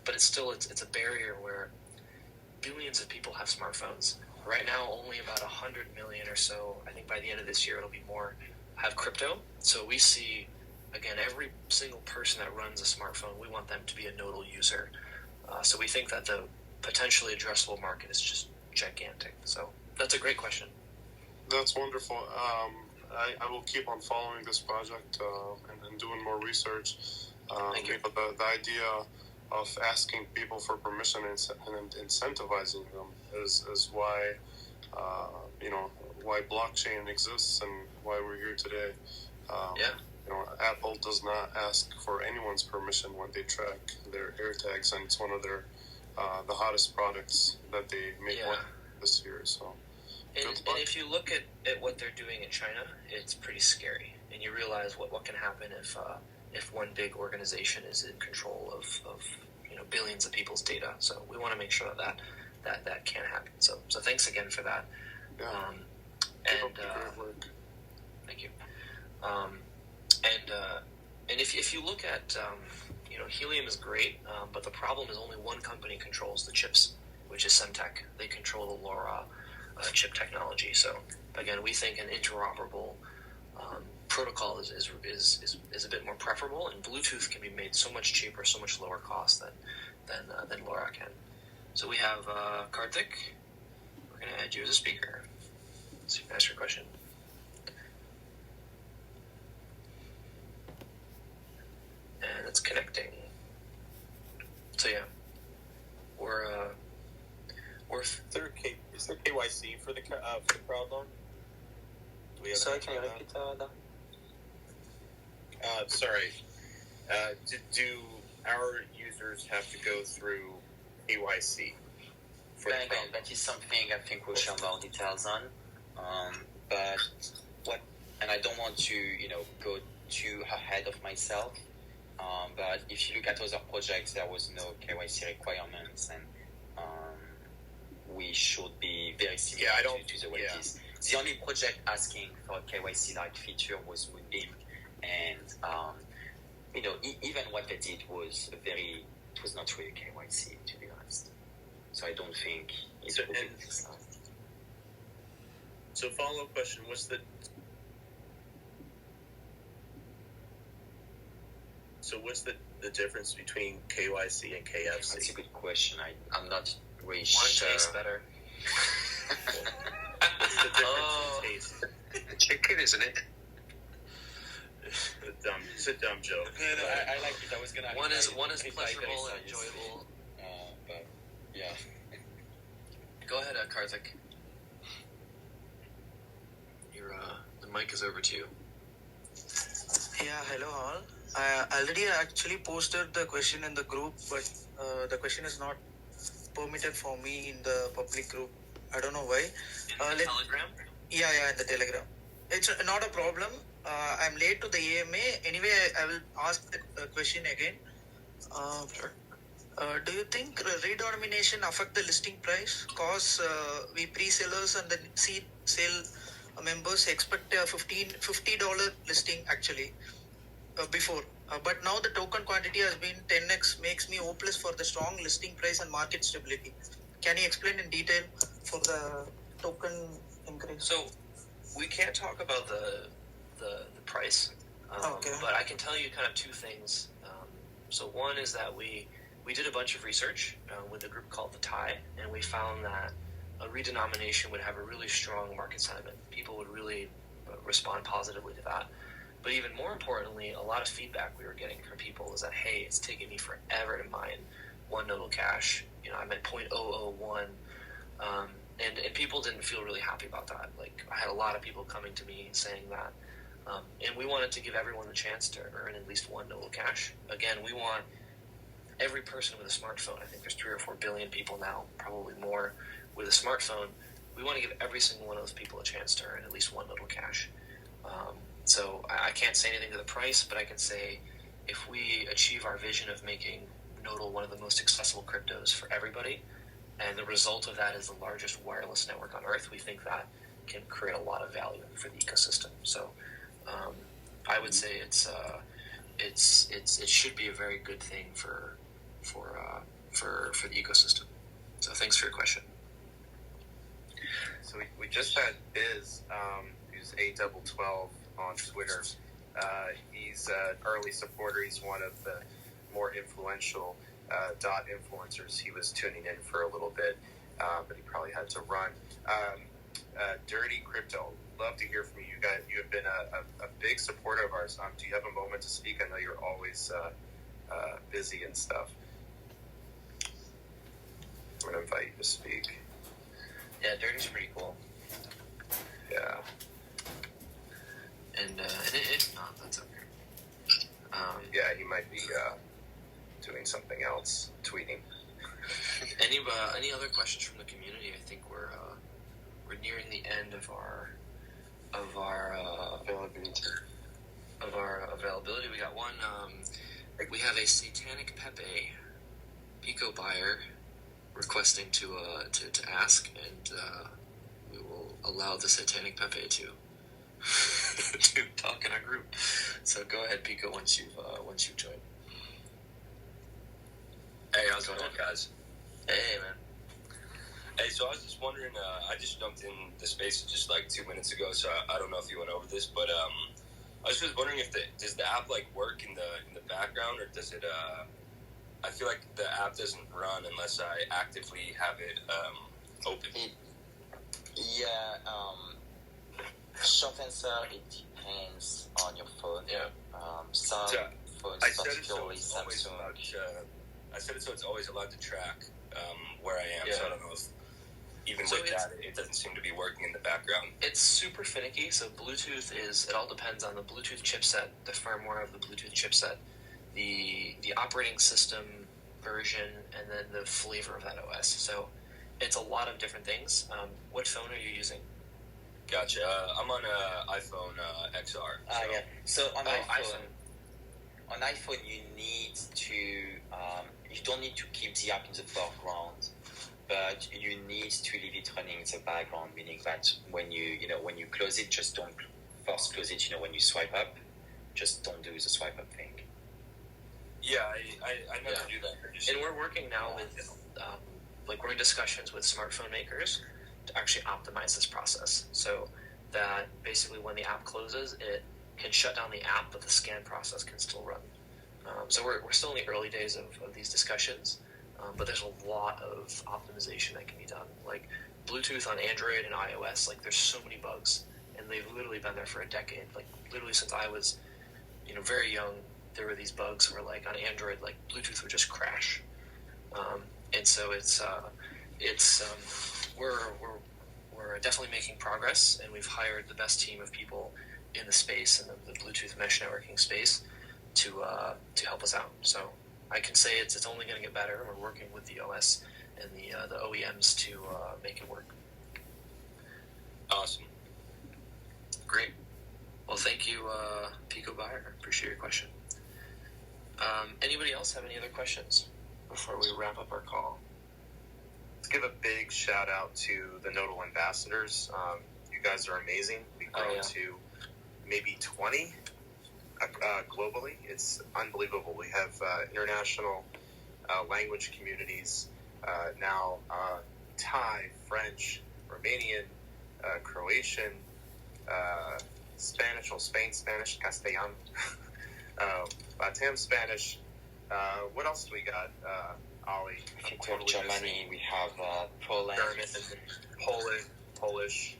But it's a barrier where billions of people have smartphones. Right now, only about 100 million or so, I think by the end of this year it'll be more, have crypto. So we see, again, every single person that runs a smartphone, we want them to be a Nodal user. So we think that the potentially addressable market is just gigantic. So that's a great question. That's wonderful. I will keep on following this project and doing more research. Thank you. But the idea of asking people for permission and incentivizing them is why why blockchain exists and why we're here today. Apple does not ask for anyone's permission when they track their AirTags, and it's one of their the hottest products that they make this year. So, and if you look at what they're doing in China, it's pretty scary, and you realize what can happen if one big organization is in control of billions of people's data. So we want to make sure that can't happen. So thanks again for that. Yeah. Thank you. And if you look at Helium is great, but the problem is only one company controls the chips, which is Semtech. They control the LoRa chip technology. So again, we think an interoperable protocol is a bit more preferable, and Bluetooth can be made so much cheaper, so much lower cost than LoRa can. So we have Karthik. We're going to add you as a speaker. So you can ask your question. And it's connecting. So yeah, we're is there KYC for the crowd loan? Do we have Sorry, can you repeat that? Sorry. Do our users have to go through KYC for the crowd loan? That is something I think we'll share more details on. And I don't want to go too ahead of myself. But if you look at other projects, there was no KYC requirements, and we should be very similar to the way it is. The only project asking for a KYC-like feature was Moonbeam, and even what they did was it was not really KYC, to be honest. So I don't think it's will be this line. So follow-up question, what's the difference between KYC and KFC? That's a good question. I'm not really sure. One tastes better. What's the difference in taste? Chicken, isn't it? It's a dumb joke. No, I like it. I was gonna. One is pleasurable and enjoyable. But yeah. Go ahead, Karthik. The mic is over to you. Yeah, hello all. I already actually posted the question in the group, but the question is not permitted for me in the public group. I don't know why. In the Telegram? Yeah, in the Telegram. It's not a problem. I'm late to the AMA. Anyway, I will ask the question again. Sure. Do you think redenomination affect the listing price? Cause we pre-sellers and the seed sale members expect a $50 listing actually before. But now the token quantity has been 10x, makes me hopeless for the strong listing price and market stability. Can you explain in detail for the token increase? So we can't talk about the price, but I can tell you kind of two things. So one is that we did a bunch of research with a group called the TIE, and we found that a redenomination would have a really strong market sentiment. People would really respond positively to that. But even more importantly, a lot of feedback we were getting from people is that, hey, it's taking me forever to mine one Nodal cash. I'm at 0.001. And people didn't feel really happy about that. Like, I had a lot of people coming to me saying that And we wanted to give everyone the chance to earn at least one Nodal Cash. Again, we want every person with a smartphone. I think there's 3 or 4 billion people now, probably more, with a smartphone. We want to give every single one of those people a chance to earn at least one Nodal Cash. So I can't say anything to the price, but I can say if we achieve our vision of making Nodal one of the most accessible cryptos for everybody, and the result of that is the largest wireless network on Earth, we think that can create a lot of value for the ecosystem. So I would say it should be a very good thing for the ecosystem. So thanks for your question. So we just had Biz, who's A12 on Twitter. He's an early supporter. He's one of the more influential DOT influencers. He was tuning in for a little bit, but he probably had to run. Dirty Crypto, love to hear from you guys. You have been a big supporter of ours. Do you have a moment to speak? I know you're always busy and stuff. I'm going to invite you to speak. Yeah, Dirty's pretty cool. Yeah. And if not, that's okay. Yeah, he might be doing something else, tweeting. Any other questions from the community? I think we're nearing the end of our availability. We got one. We have a Satanic Pepe Pico buyer requesting to ask, and we will allow the Satanic Pepe to talk in our group. So go ahead, Pico, once you've joined. Hey, how's it going, guys? Hey, man. Hey, so I was just wondering, I just jumped in the space just like 2 minutes ago, so I don't know if you went over this, but I was just wondering if does the app like work in the background, or does it? I feel like the app doesn't run unless I actively have it open. Short answer, it depends on your phone. Yeah. Some phones, particularly Samsung. I said it so it's always allowed to track where I am, Yeah. so I don't know if even with that, it doesn't seem to be working in the background. It's super finicky. So Bluetooth it all depends on the Bluetooth chipset, the firmware of the Bluetooth chipset, the operating system version, and then the flavor of that OS. So it's a lot of different things. What phone are you using? Gotcha. I'm on iPhone XR. Yeah. So on iPhone. On iPhone, you need to. You don't need to keep the app in the background, but you need to leave it running in the background. Meaning that when you close it, just don't force close it. When you swipe up, just don't do the swipe up thing. Yeah, I never do that. And we're working now with, we're in discussions with smartphone makers to actually optimize this process, so that basically when the app closes, it can shut down the app, but the scan process can still run. So we're still in the early days of these discussions, but there's a lot of optimization that can be done. Like Bluetooth on Android and iOS, there's so many bugs, and they've literally been there for a decade. Literally since I was, very young, there were these bugs where on Android, Bluetooth would just crash. And so we're definitely making progress, and we've hired the best team of people in the space and the Bluetooth mesh networking space to help us out. So I can say it's only going to get better. We're working with the OS and the OEMs to make it work. Awesome. Great. Well, thank you, Pico Buyer. Appreciate your question. Anybody else have any other questions before we wrap up our call? Let's give a big shout out to the Nodal ambassadors. You guys are amazing. We've grown to maybe 20 globally. It's unbelievable. We have international language communities now, Thai, French, Romanian, Croatian, Spanish, Spain Spanish, Castellano, Latam Spanish. What else do we got, Ollie? If you go to Germany, we have Poland, German, Polish.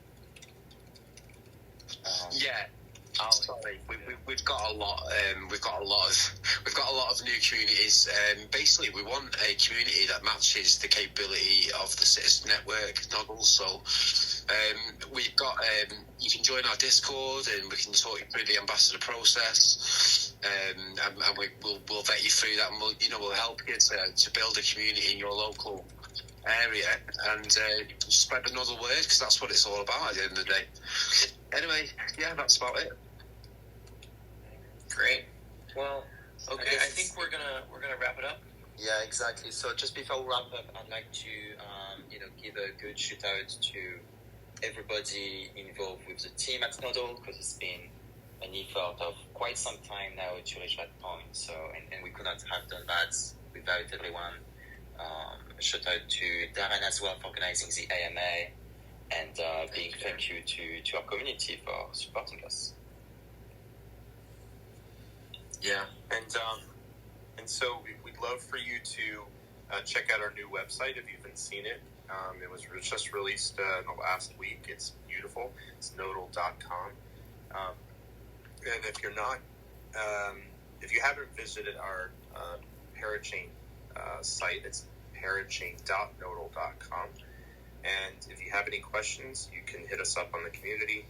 We've got a lot. We've got a lot of new communities. Basically, we want a community that matches the capability of the Citizen Network Nodal. So we've got you can join our Discord and we can talk you through the ambassador process, and we'll vet you through that, and we'll help you to build a community in your local area and spread the Nodle word, because that's what it's all about at the end of the day. Anyway, yeah, that's about it. Great. Well, okay, I think we're gonna wrap it up. Yeah, exactly. So just before we wrap up, I'd like to give a good shout out to everybody involved with the team at Nodle, because it's been an effort of quite some time now to reach that point. So and we could not have done that without everyone. Shout out to Darren as well for organizing the AMA, and big thank you to our community for supporting us. Yeah, and so we'd love for you to check out our new website if you haven't seen it. It was just released in the last week. It's beautiful. It's nodal.com. And if you're not, if you haven't visited our Parachain site, it's parachain.nodal.com. And if you have any questions, you can hit us up on the community.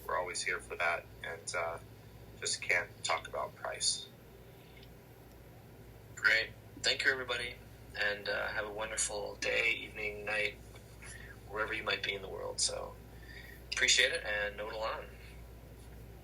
We're always here for that, and just can't talk about price. Great. Thank you, everybody, and have a wonderful day, evening, night, wherever you might be in the world. So appreciate it, and Nodal on.